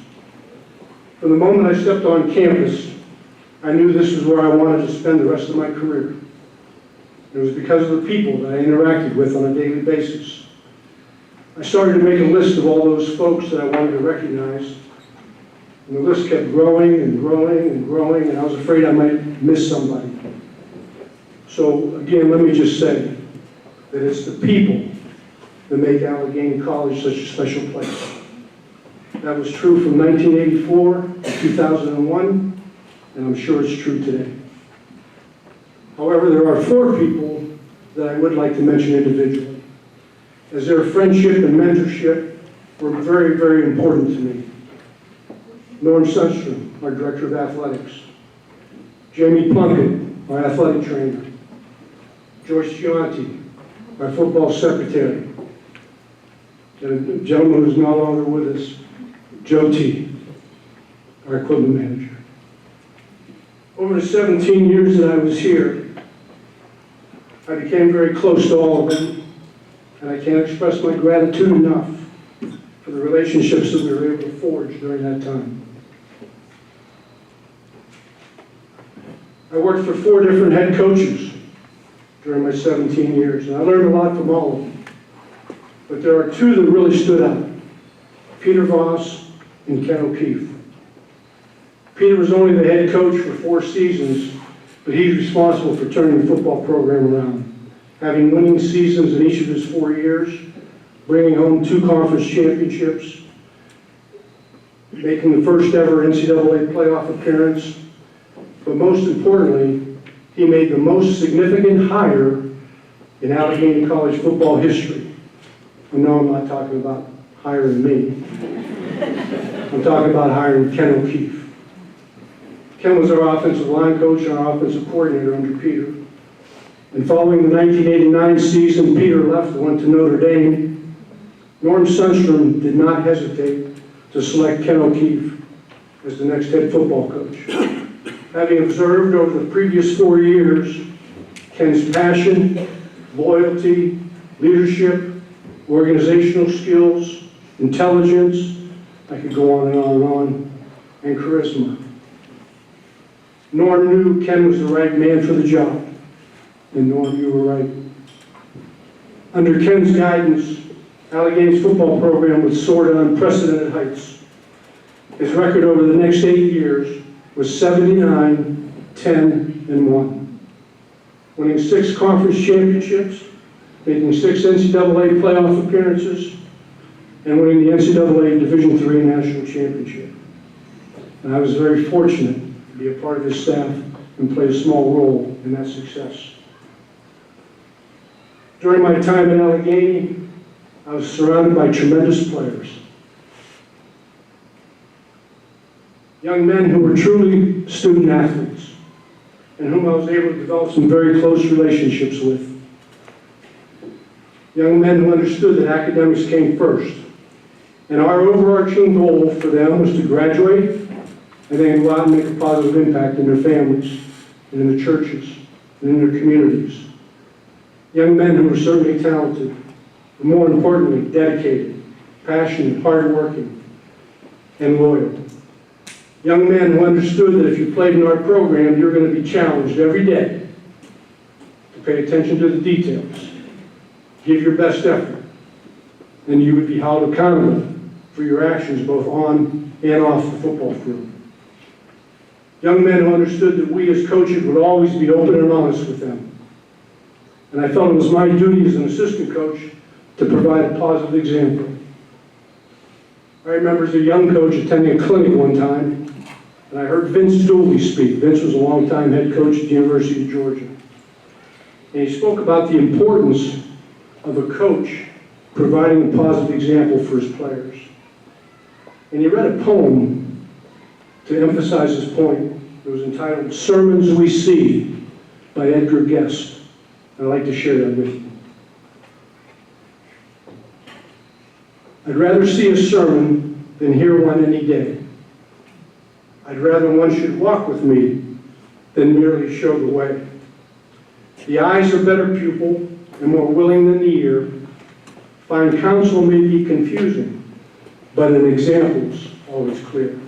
G: From the moment I stepped on campus, I knew this is where I wanted to spend the rest of my career. It was because of the people that I interacted with on a daily basis. I started to make a list of all those folks that I wanted to recognize, and the list kept growing and growing and growing, and I was afraid I might miss somebody. So again, let me just say that it's the people that make Allegheny College such a special place. That was true from 1984 to 2001, and I'm sure it's true today. However, there are 4 people that I would like to mention individually. as their friendship and mentorship were very, very important to me. Norm Sundstrom, our Director of Athletics. Jamie Plunkett, our athletic trainer. Joyce Gianti, our football secretary. And a gentleman who's no longer with us, Joe T., our equipment manager. Over the 17 years that I was here, I became very close to all of them, and I can't express my gratitude enough for the relationships that we were able to forge during that time. I worked for 4 different head coaches during my 17 years, and I learned a lot from all of them. But there are 2 that really stood out, Peter Voss and Ken O'Keefe. Peter was only the head coach for 4 seasons, but he's responsible for turning the football program around, having winning seasons in each of his 4 years, bringing home 2 conference championships, making the first ever NCAA playoff appearance, but most importantly, he made the most significant hire in Allegheny College football history. I know I'm not talking about hiring me. I'm talking about hiring Ken O'Keefe. Ken was our offensive line coach and our offensive coordinator under Peter. And following the 1989 season, Peter left and went to Notre Dame. Norm Sundstrom did not hesitate to select Ken O'Keefe as the next head football coach. Having observed over the previous 4 years, Ken's passion, loyalty, leadership, organizational skills, intelligence, I could go on and on and on, and charisma. Norm knew Ken was the right man for the job, and Norm, you were right. Under Ken's guidance, Allegheny's football program would soar to unprecedented heights. His record over the next 8 years was 79, 10, and 1. Winning 6 conference championships, making 6 NCAA playoff appearances, and winning the NCAA Division III National Championship. And I was very fortunate to be a part of his staff and play a small role in that success. During my time at Allegheny, I was surrounded by tremendous players. Young men who were truly student athletes and whom I was able to develop some very close relationships with. Young men who understood that academics came first. And our overarching goal for them was to graduate and then go out and make a positive impact in their families, and in their churches, and in their communities. Young men who were certainly talented, but more importantly, dedicated, passionate, hardworking, and loyal. Young men who understood that if you played in our program, you were going to be challenged every day to pay attention to the details, give your best effort, and you would be held accountable for your actions both on and off the football field. Young men who understood that we as coaches would always be open and honest with them. And I felt it was my duty as an assistant coach to provide a positive example. I remember as a young coach attending a clinic one time, and I heard Vince Dooley speak. Vince was a longtime head coach at the University of Georgia. And he spoke about the importance of a coach providing a positive example for his players. And he read a poem to emphasize his point. It was entitled Sermons We See by Edgar Guest. I'd like to share that with you. I'd rather see a sermon than hear one any day. I'd rather one should walk with me than merely show the way. The eyes are better pupil and more willing than the ear. Fine counsel may be confusing, but an example's always clear.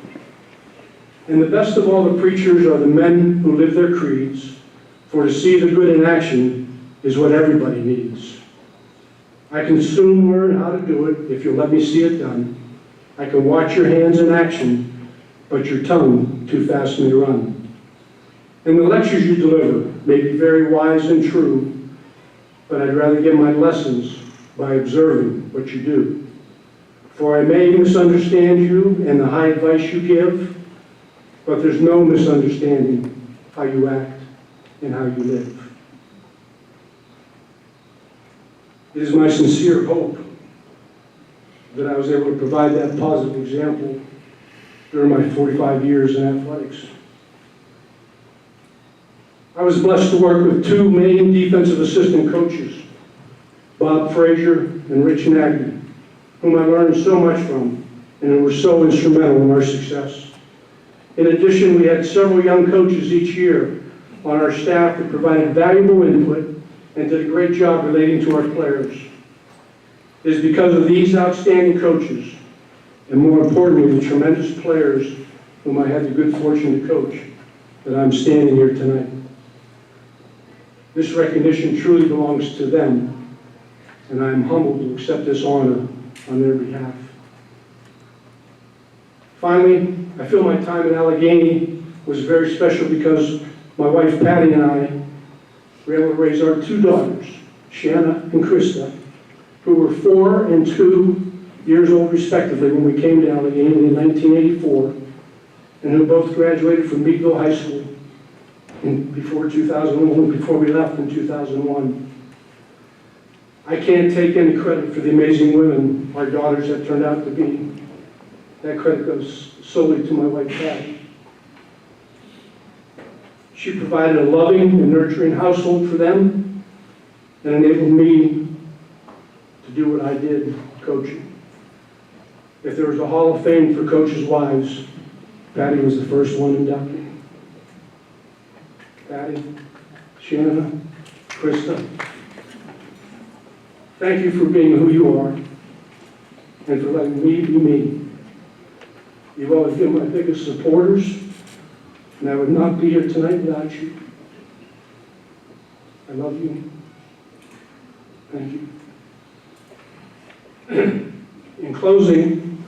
G: And the best of all the preachers are the men who live their creeds, for to see the good in action is what everybody needs. I can soon learn how to do it if you'll let me see it done. I can watch your hands in action, but your tongue too fast may run. And the lectures you deliver may be very wise and true, but I'd rather give my lessons by observing what you do. For I may misunderstand you and the high advice you give, but there's no misunderstanding how you act and how you live. It is my sincere hope that I was able to provide that positive example during my 45 years in athletics. I was blessed to work with two main defensive assistant coaches, Bob Frazier and Rich Nagy, whom I learned so much from and who were so instrumental in our success. In addition, we had several young coaches each year on our staff that provided valuable input and did a great job relating to our players. It is because of these outstanding coaches, and more importantly, the tremendous players whom I had the good fortune to coach, that I'm standing here tonight. This recognition truly belongs to them, and I am humbled to accept this honor on their behalf. Finally, I feel my time in Allegheny was very special because my wife Patty and I were able to raise our two daughters, Shanna and Krista, who were 4 and 2 years old respectively when we came to Allegheny in 1984, and who both graduated from Meadville High School before we left in 2001. I can't take any credit for the amazing women our daughters have turned out to be. That credit goes solely to my wife Patty. She provided a loving and nurturing household for them and enabled me to do what I did, coaching. If there was a Hall of Fame for coaches' wives, Patty was the first one inducted. Patty, Shanna, Krista, thank you for being who you are and for letting me be me. You've always been my biggest supporters, and I would not be here tonight without you. I love you. Thank you. In closing,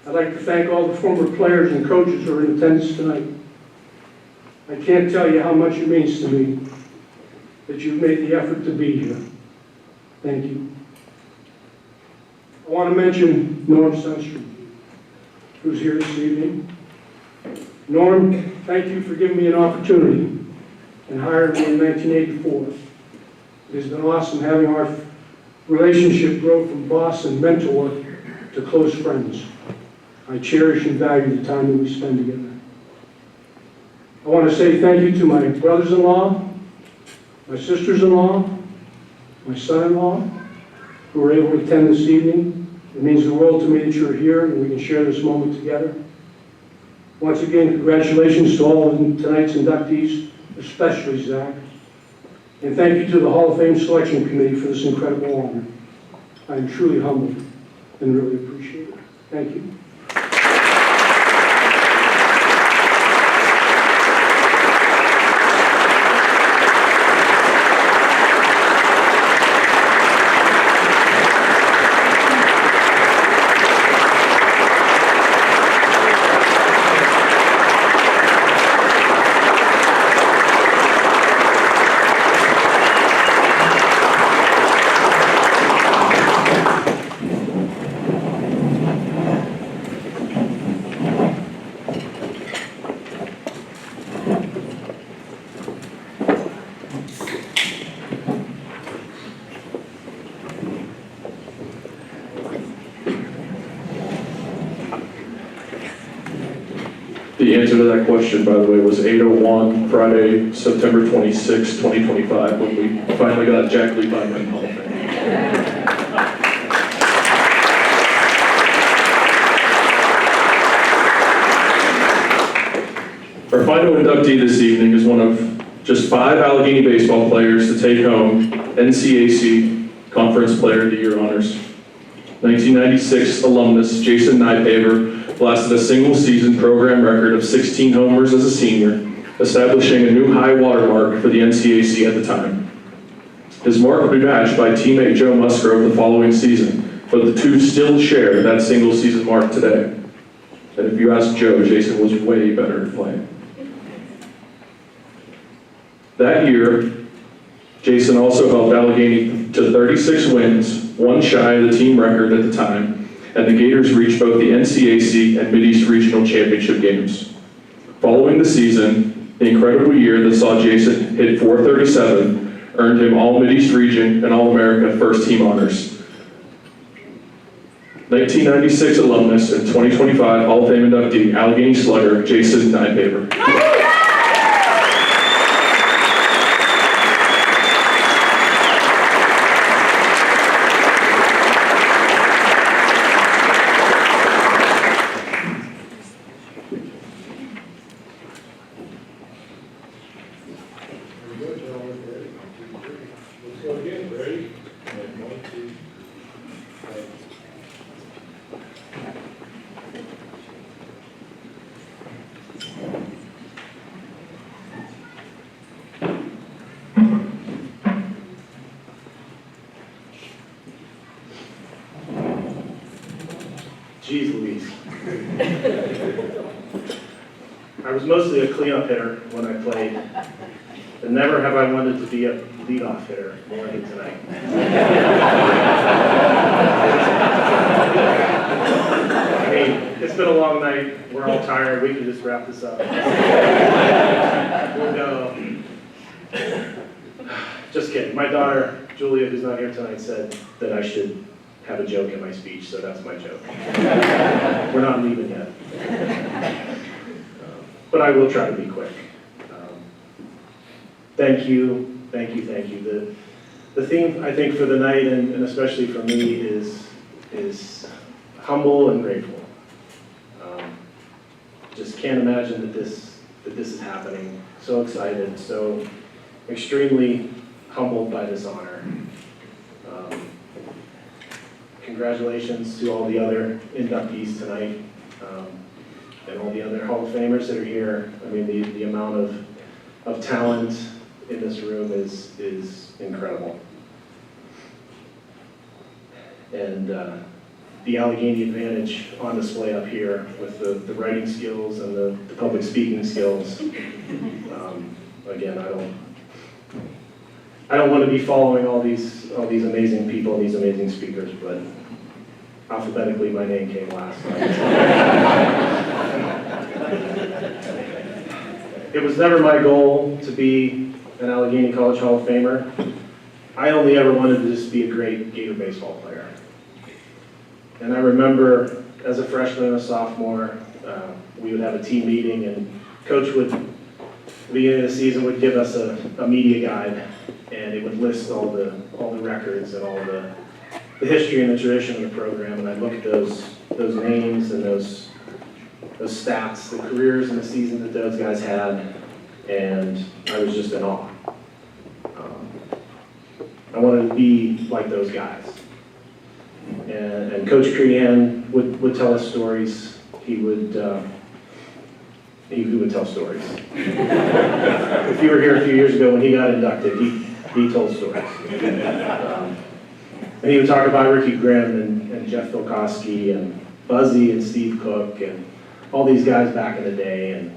G: I'd like to thank all the former players and coaches who are in attendance tonight. I can't tell you how much it means to me that you've made the effort to be here. Thank you. I want to mention Norm Sunstrom, who's here this evening. Norm, thank you for giving me an opportunity and hiring me in 1984. It has been awesome having our relationship grow from boss and mentor to close friends. I cherish and value the time that we spend together. I want to say thank you to my brothers-in-law, my sisters-in-law, my son-in-law, who were able to attend this evening. It means the world to me that you're here and we can share this moment together. Once again, congratulations to all of tonight's inductees, especially Zach. And thank you to the Hall of Fame Selection Committee for this incredible honor. I am truly humbled and really appreciate it. Thank you.
A: The answer to that question, by the way, was 8:01, Friday, September 26, 2025, when we finally got Jack Lee by my Hall of Fame. Our final inductee this evening is one of just 5 Allegheny baseball players to take home NCAC Conference Player of the Year honors. 1996 alumnus Jason Nypaver blasted a single-season program record of 16 homers as a senior, establishing a new high watermark for the NCAC at the time. His mark would be matched by teammate Joe Musgrove the following season, but the two still share that single-season mark today. And if you ask Joe, Jason was way better at playing. That year, Jason also helped Allegheny to 36 wins, one shy of the team record at the time, and the Gators reached both the NCAC and Mideast Regional Championship games. Following the season, the incredible year that saw Jason hit .437 earned him All Mid-East Region and All-America First Team honors. 1996 alumnus and 2025 Hall of Fame inductee, Allegheny slugger, Jason Ninepaper.
B: Very good, gentlemen, ready? 1, 2, 3. Let's go again, ready? And 1, 2, 3.
E: Geez Louise. I was mostly a cleanup hitter when I played, and never have I wanted to be a leadoff hitter more than tonight. I mean, it's been a long night, we're all tired, we can just wrap this up. We'll go. Just kidding, my daughter, Julia, who's not here tonight, said that I should have a joke in my speech, so that's my joke. We're not leaving yet. But I will try to be quick. Thank you, thank you, thank you. The theme, I think, for the night, and especially for me, is humble and grateful. Just can't imagine that this is happening. So excited, so extremely humbled by this honor. Congratulations to all the other inductees tonight, and all the other Hall of Famers that are here. I mean, the amount of talent in this room is incredible. And the Allegheny advantage on display up here with the writing skills and the public speaking skills. Again, I don't want to be following all these amazing people and these amazing speakers, but alphabetically my name came last. It was never my goal to be an Allegheny College Hall of Famer. I only ever wanted to just be a great Gator baseball player. And I remember as a freshman and a sophomore, we would have a team meeting, and Coach would, at the beginning of the season, would give us a media guide, and it would list all the records and all the history and the tradition of the program. And I'd look at those names and those stats, the careers and the seasons that those guys had, and I was just in awe. I wanted to be like those guys. And Coach Crean would tell us stories. He would tell stories. If you were here a few years ago when he got inducted, he told stories. And he would talk about Ricky Grimm and Jeff Filkowski and Buzzy and Steve Cook and all these guys back in the day. And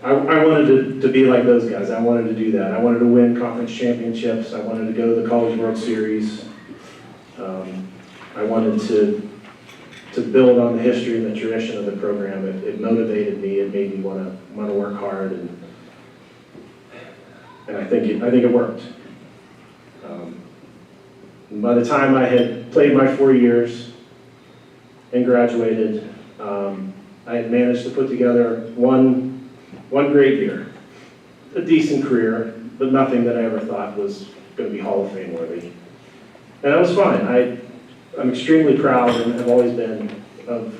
E: I wanted to be like those guys. I wanted to do that. I wanted to win conference championships. I wanted to go to the College World Series. I wanted to build on the history and the tradition of the program. It motivated me. It made me want to work hard, and I think it worked. By the time I had played my 4 years and graduated, I had managed to put together one great year, a decent career, but nothing that I ever thought was going to be Hall of Fame worthy. And that was fine. I'm extremely proud, and have always been, of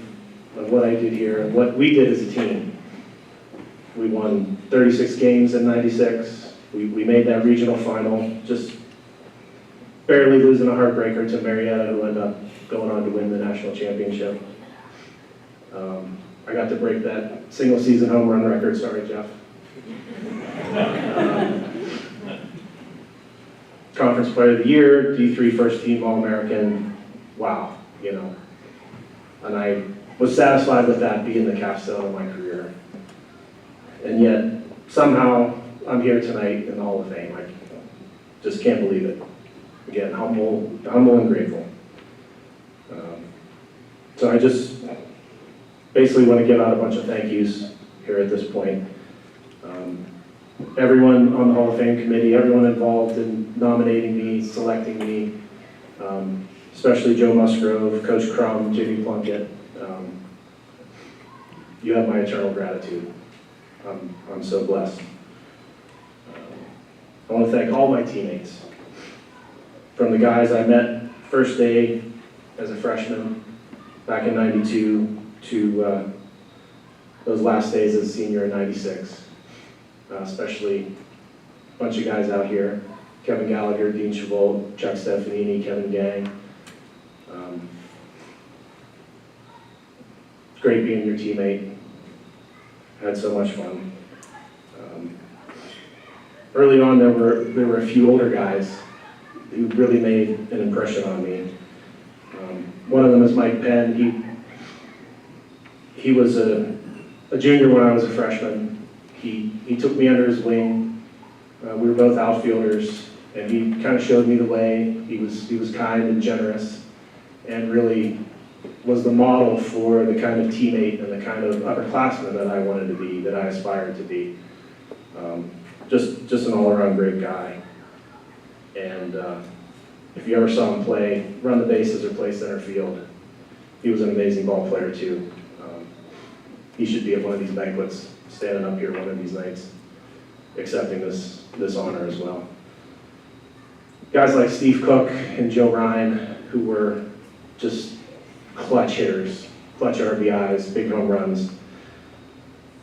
E: what I did here and what we did as a team. We won 36 games in '96. We made that regional final, just barely losing a heartbreaker to Marietta, who ended up going on to win the national championship. I got to break that single season home run record. Sorry, Jeff. Conference Player of the Year, D3 First Team All-American. Wow, you know. And I was satisfied with that being the capstone of my career. And yet, somehow, I'm here tonight in the Hall of Fame. I just can't believe it. Again, humble and grateful. So I just basically want to give out a bunch of thank yous here at this point.
H: everyone on the Hall of Fame committee, everyone involved in nominating me, selecting me, especially Joe Musgrove, Coach Crum, Jimmy Plunkett. You have my eternal gratitude. I'm so blessed. I want to thank all my teammates, from the guys I met first day as a freshman back in '92 to those last days as a senior in '96. Especially a bunch of guys out here, Kevin Gallagher, Dean Chavolt, Chuck Stefanini, Kevin Gang. It's great being your teammate. I had so much fun. Early on, there were a few older guys who really made an impression on me. One of them is Mike Penn. He was a junior when I was a freshman. He took me under his wing. We were both outfielders, and he kind of showed me the way. He was kind and generous, and really was the model for the kind of teammate and the kind of upperclassman that I wanted to be, that I aspired to be. Just an all-around great guy. And if you ever saw him play, run the bases or play center field, he was an amazing ball player too. He should be at one of these banquets, standing up here one of these nights, accepting this honor as well. Guys like Steve Cook and Joe Ryan, who were just clutch hitters, clutch RBIs, big home runs.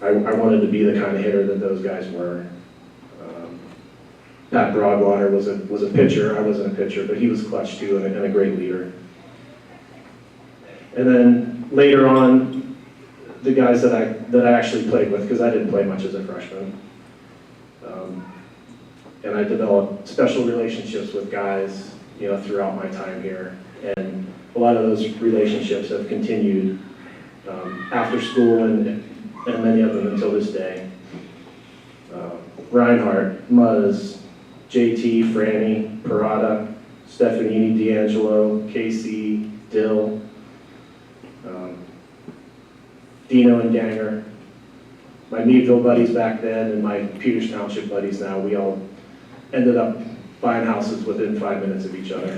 H: I wanted to be the kind of hitter that those guys were. Pat Broadwater was a pitcher. I wasn't a pitcher, but he was clutch too, and a great leader. And then later on, the guys that I actually played with, because I didn't play much as a freshman. And I developed special relationships with guys, throughout my time here. And a lot of those relationships have continued after school and many of them until this day. Reinhardt, Muzz, JT, Franny, Parada, Stefanini, D'Angelo, Casey, Dill, Dino and Ganger, my Meadville buddies back then and my Peters Township buddies now, we all ended up buying houses within 5 minutes of each other.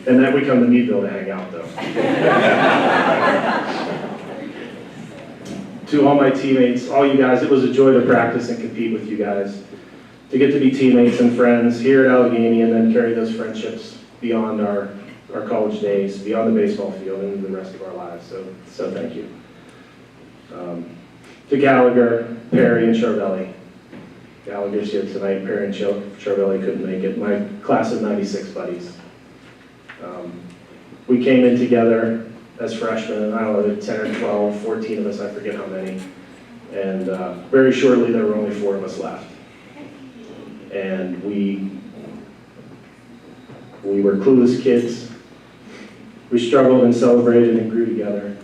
H: And then we come to Meadville to hang out though. To all my teammates, all you guys, it was a joy to practice and compete with you guys. To get to be teammates and friends here at Allegheny and then carry those friendships beyond our college days, beyond the baseball field and the rest of our lives. So thank you. To Gallagher, Perry, and Charvelli. Gallagher's here tonight, Perry and Charvelli couldn't make it. My class of '96 buddies. We came in together as freshmen, and I don't know, 10 or 12, 14 of us, I forget how many. And very shortly, there were only 4 of us left. And we were clueless kids. We struggled and celebrated and grew together.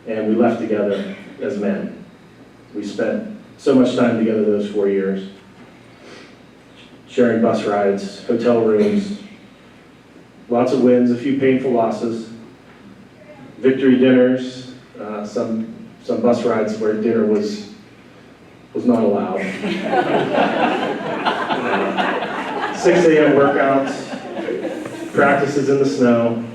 H: And we left together as men. We spent so much time together those 4 years, sharing bus rides, hotel rooms, lots of wins, a few painful losses, victory dinners, some bus rides where dinner was not allowed. 6 a.m. workouts, practices in the snow,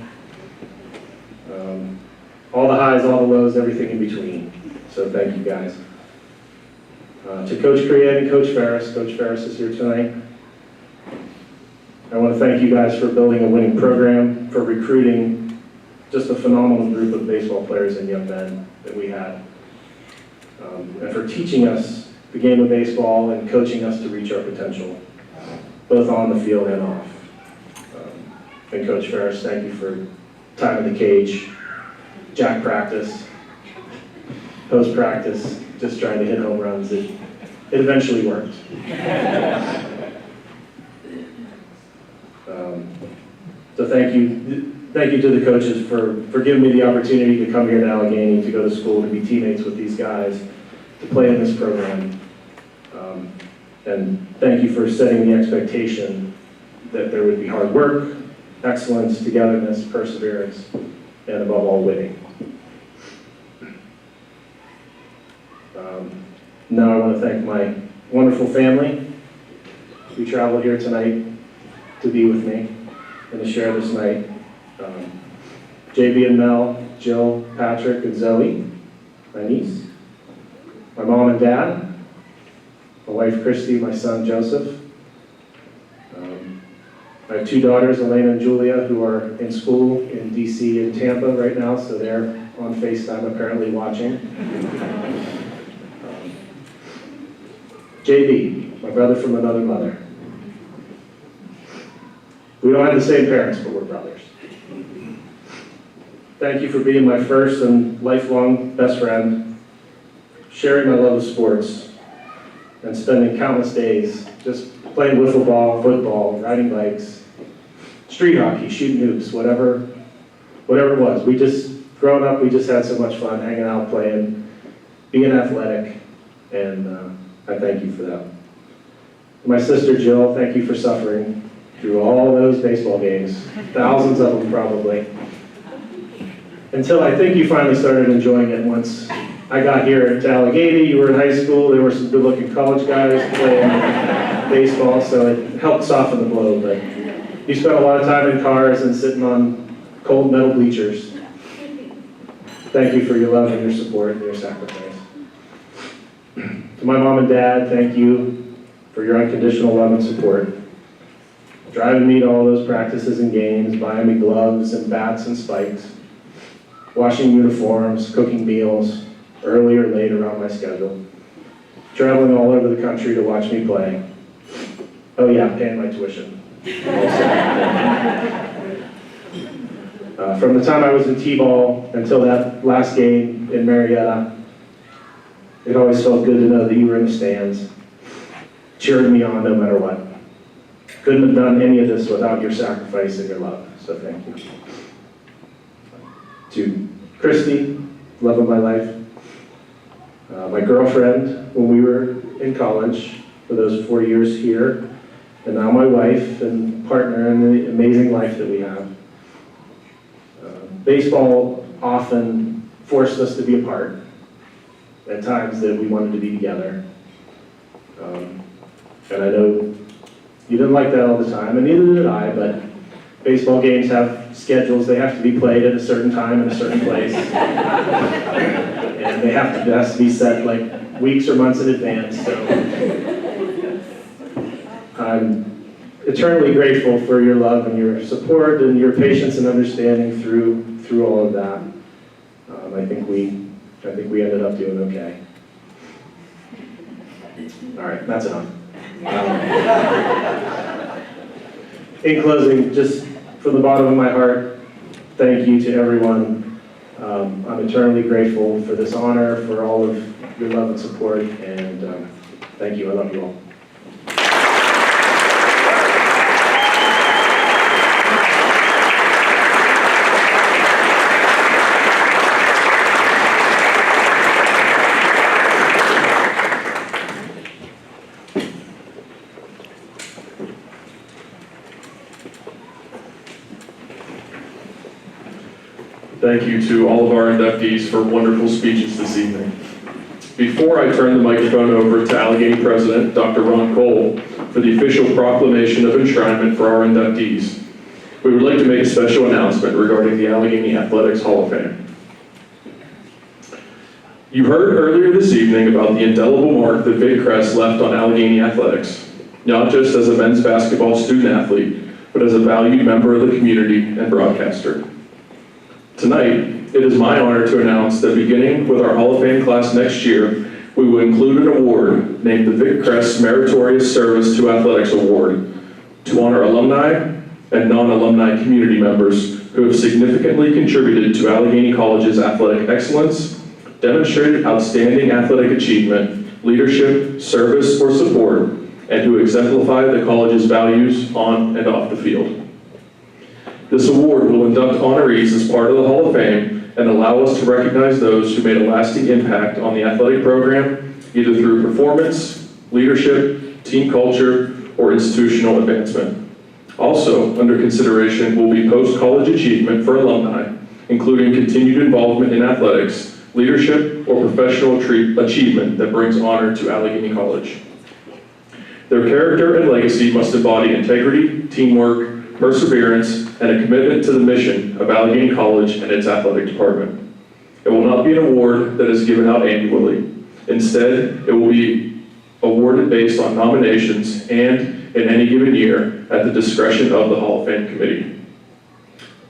H: all the highs, all the lows, everything in between. So thank you guys. To Coach Creed and Coach Ferris is here tonight. I want to thank you guys for building a winning program, for recruiting just a phenomenal group of baseball players and young men that we had, and for teaching us the game of baseball and coaching us to reach our potential, both on the field and off. And Coach Ferris, thank you for time in the cage, jack practice, post practice, just trying to hit home runs. It eventually worked. So thank you to the coaches for giving me the opportunity to come here to Allegheny, to go to school, to be teammates with these guys, to play in this program. And thank you for setting the expectation that there would be hard work, excellence, togetherness, perseverance, and above all, winning. Now I want to thank my wonderful family who traveled here tonight to be with me and to share this night. JB and Mel, Jill, Patrick, and Zoe, my niece, my mom and dad, my wife Christy, my son Joseph. I have two daughters, Elena and Julia, who are in school in DC and Tampa right now, so they're on FaceTime apparently watching. JB, my brother from another mother. We don't have the same parents, but we're brothers. Thank you for being my first and lifelong best friend, sharing my love of sports, and spending countless days just playing wiffle ball, football, riding bikes, street hockey, shooting hoops, whatever it was. Growing up, we just had so much fun hanging out, playing, being athletic, and I thank you for that. My sister Jill, thank you for suffering through all those baseball games, thousands of them probably, until I think you finally started enjoying it once I got here to Allegheny. You were in high school, there were some good-looking college guys playing baseball, so it helped soften the blow, but you spent a lot of time in cars and sitting on cold metal bleachers. Thank you for your love and your support and your sacrifice. To my mom and dad, thank you for your unconditional love and support. Driving me to all those practices and games, buying me gloves and bats and spikes, washing uniforms, cooking meals, early or late around my schedule, traveling all over the country to watch me play. Oh yeah, paying my tuition. From the time I was in T-ball until that last game in Marietta, it always felt good to know that you were in the stands, cheering me on no matter what. Couldn't have done any of this without your sacrifice and your love, so thank you. To Christy, love of my life, my girlfriend when we were in college for those 4 years here, and now my wife and partner in the amazing life that we have. Baseball often forced us to be apart at times that we wanted to be together. And I know you didn't like that all the time, and neither did I, but baseball games have schedules. They have to be played at a certain time in a certain place. And it has to be set like weeks or months in advance. So I'm eternally grateful for your love and your support and your patience and understanding through all of that. I think we ended up doing okay. All right, that's enough. In closing, just from the bottom of my heart, thank you to everyone. I'm eternally grateful for this honor, for all of your love and support, and thank you. I love you all.
A: Thank you to all of our inductees for wonderful speeches this evening. Before I turn the microphone over to Allegheny President, Dr. Ron Cole, for the official proclamation of enshrinement for our inductees, we would like to make a special announcement regarding the Allegheny Athletics Hall of Fame. You heard earlier this evening about the indelible mark that Vic Kress left on Allegheny Athletics, not just as a men's basketball student athlete, but as a valued member of the community and broadcaster. Tonight, it is my honor to announce that beginning with our Hall of Fame class next year, we will include an award named the Vic Kress Meritorious Service to Athletics Award to honor alumni and non-alumni community members who have significantly contributed to Allegheny College's athletic excellence, demonstrated outstanding athletic achievement, leadership, service, or support, and who exemplify the college's values on and off the field. This award will induct honorees as part of the Hall of Fame and allow us to recognize those who made a lasting impact on the athletic program, either through performance, leadership, team culture, or institutional advancement. Also, under consideration will be post-college achievement for alumni, including continued involvement in athletics, leadership, or professional achievement that brings honor to Allegheny College. Their character and legacy must embody integrity, teamwork, perseverance, and a commitment to the mission of Allegheny College and its athletic department. It will not be an award that is given out annually. Instead, it will be awarded based on nominations and, in any given year, at the discretion of the Hall of Fame Committee.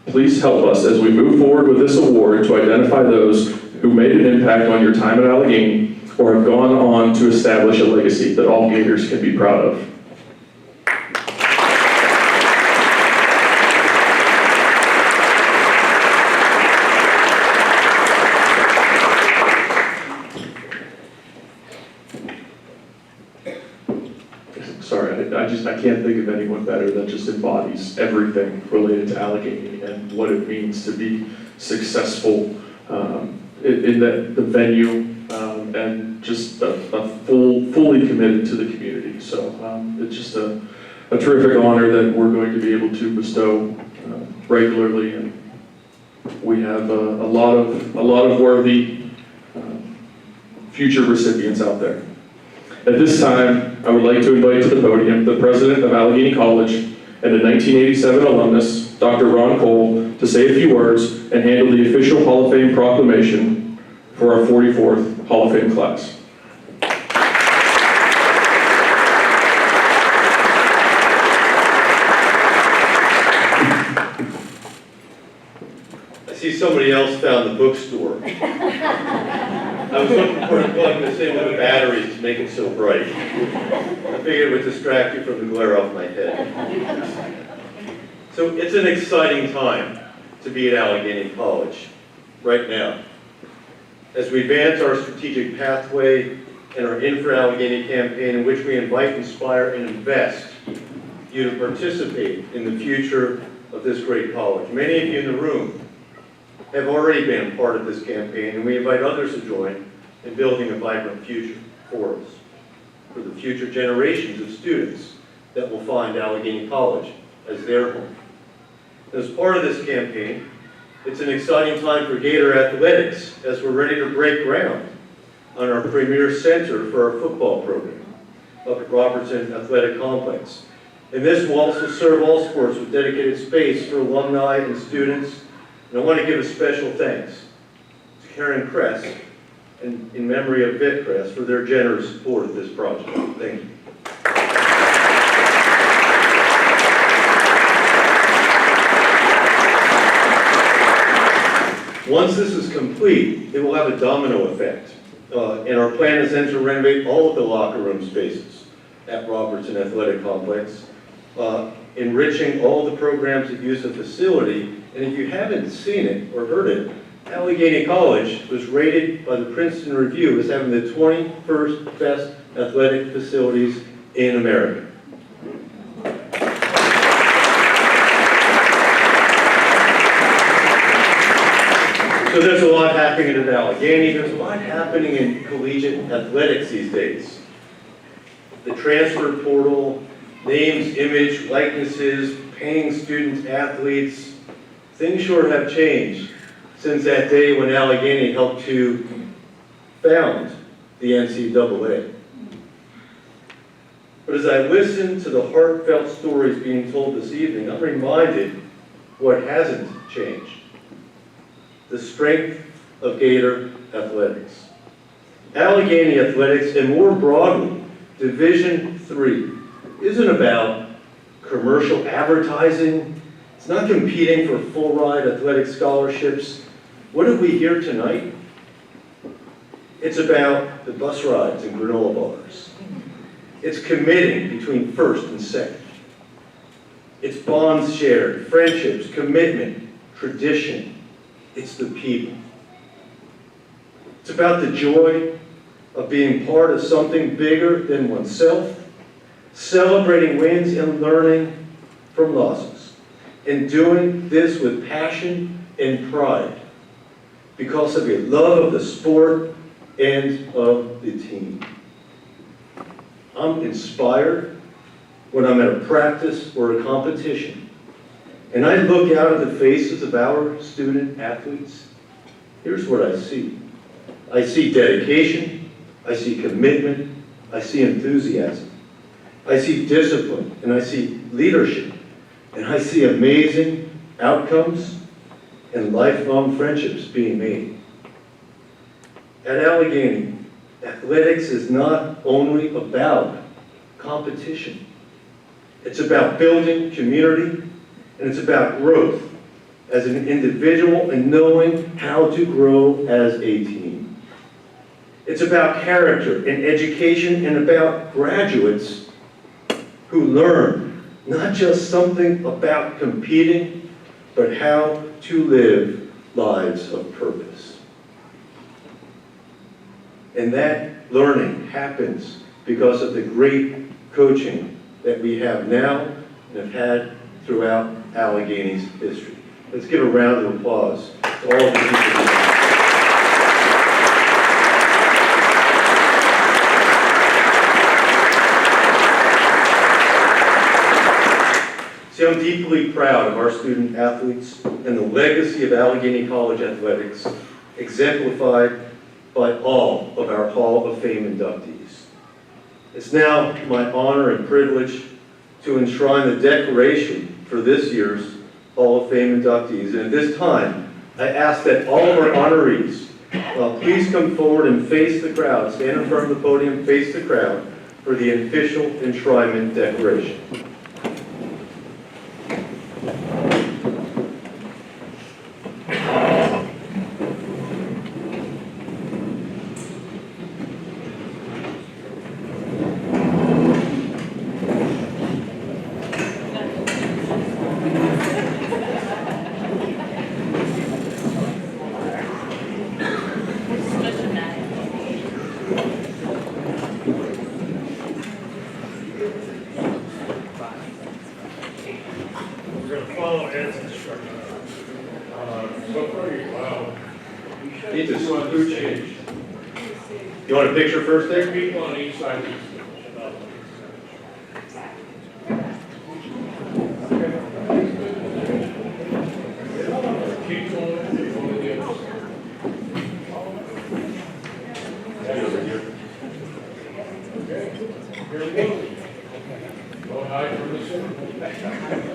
A: Please help us as we move forward with this award to identify those who made an impact on your time at Allegheny or have gone on to establish a legacy that all Gators can be proud of. Sorry, I can't think of anyone better that just embodies everything related to Allegheny and what it means to be successful in the venue and just fully committed to the community. So it's just a terrific honor that we're going to be able to bestow regularly, and we have a lot of worthy future recipients out there. At this time, I would like to invite to the podium the president of Allegheny College and a 1987 alumnus, Dr. Ron Cole, to say a few words and handle the official Hall of Fame proclamation for our 44th Hall of Fame class.
I: I see somebody else found the bookstore. I was looking for a plug to say with the batteries to make it so bright. I figured it would distract you from the glare off my head. So it's an exciting time to be at Allegheny College right now. As we advance our strategic pathway and our In for Allegheny campaign, in which we invite, inspire, and invest you to participate in the future of this great college. Many of you in the room have already been part of this campaign, and we invite others to join in building a vibrant future for us, for the future generations of students that will find Allegheny College as their home. As part of this campaign, it's an exciting time for Gator athletics as we're ready to break ground on our premier center for our football program up at Robertson Athletic Complex. And this will also serve all sports with dedicated space for alumni and students. And I want to give a special thanks to Karen Kress and in memory of Vic Kress for their generous support of this project. Thank you. Once this is complete, it will have a domino effect. And our plan is then to renovate all of the locker room spaces at Robertson Athletic Complex, enriching all the programs that use the facility. And if you haven't seen it or heard it, Allegheny College was rated by the Princeton Review as having the 21st best athletic facilities in America. So there's a lot happening at Allegheny. There's a lot happening in collegiate athletics these days. The transfer portal, names, image, likenesses, paying students, athletes, things sure have changed since that day when Allegheny helped to found the NCAA. But as I listen to the heartfelt stories being told this evening, I'm reminded what hasn't changed. The strength of Gator athletics. Allegheny athletics, and more broadly, Division III, isn't about commercial advertising. It's not competing for full-ride athletic scholarships. What did we hear tonight? It's about the bus rides and granola bars. It's committing between first and second. It's bonds shared, friendships, commitment, tradition. It's the people. It's about the joy of being part of something bigger than oneself, celebrating wins and learning from losses, and doing this with passion and pride because of your love of the sport and of the team. I'm inspired when I'm at a practice or a competition, and I look out at the faces of our student athletes. Here's what I see. I see dedication, I see commitment, I see enthusiasm. I see discipline, and I see leadership, and I see amazing outcomes and lifelong friendships being made. At Allegheny, athletics is not only about competition. It's about building community, and it's about growth as an individual and knowing how to grow as a team. It's about character and education and about graduates who learn not just something about competing, but how to live lives of purpose. And that learning happens because of the great coaching that we have now and have had throughout Allegheny's history. Let's give a round of applause to all of the people here. See, I'm deeply proud of our student athletes and the legacy of Allegheny College athletics exemplified by all of our Hall of Fame inductees. It's now my honor and privilege to enshrine the declaration for this year's Hall of Fame inductees. And at this time, I ask that all of our honorees please come forward and face the crowd, stand in front of the podium, face the crowd for the official enshrinement declaration.
B: We're going to follow Ed's instructions. So far, wow.
I: Need to
B: You want
I: scooch
B: to
I: in.
B: change.
I: You want a picture first
B: There are
I: there?
B: people on each side of this. Keep going, go to the other side. Okay, here we go. Go high from the center.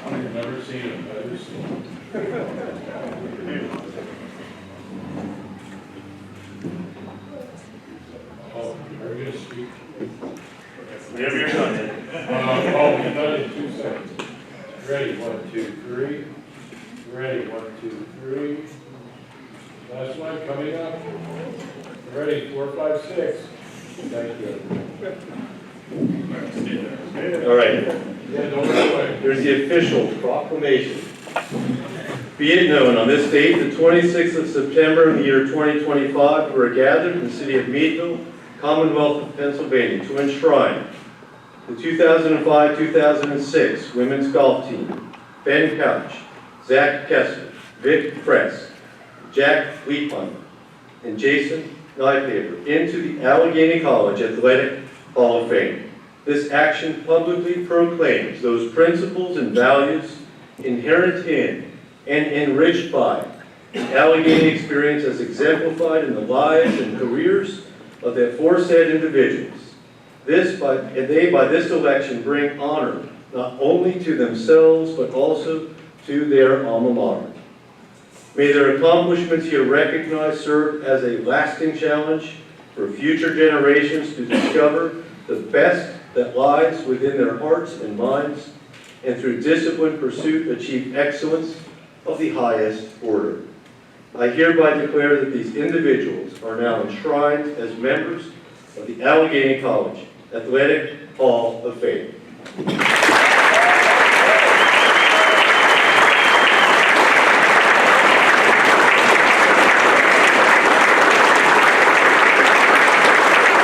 B: I've never seen it, never seen it. Oh, are you gonna speak?
I: Whenever you're done, Ed.
B: We've done it in 2 seconds. Ready, 1, 2, 3. Ready, 1, 2, 3. Last one, coming up. Ready, 4, 5, 6. Thank you.
I: All right,
B: Yeah, don't run away.
I: here's the official proclamation. Be it known, on this date, the 26th of September in the year 2025, we are gathered in the city of Meadville, Commonwealth of Pennsylvania, to enshrine the 2005-2006 women's golf team, Ben Couch, Zach Kessler, Vic Press, Jack Leapon, and Jason Nypaver into the Allegheny College Athletic Hall of Fame. This action publicly proclaims those principles and values inherent in and enriched by the Allegheny experience as exemplified in the lives and careers of the aforesaid individuals. They by this election bring honor not only to themselves but also to their alma mater. May their accomplishments here recognized serve as a lasting challenge for future generations to discover the best that lies within their hearts and minds, and through disciplined pursuit achieve excellence of the highest order. I hereby declare that these individuals are now enshrined as members of the Allegheny College Athletic Hall of Fame.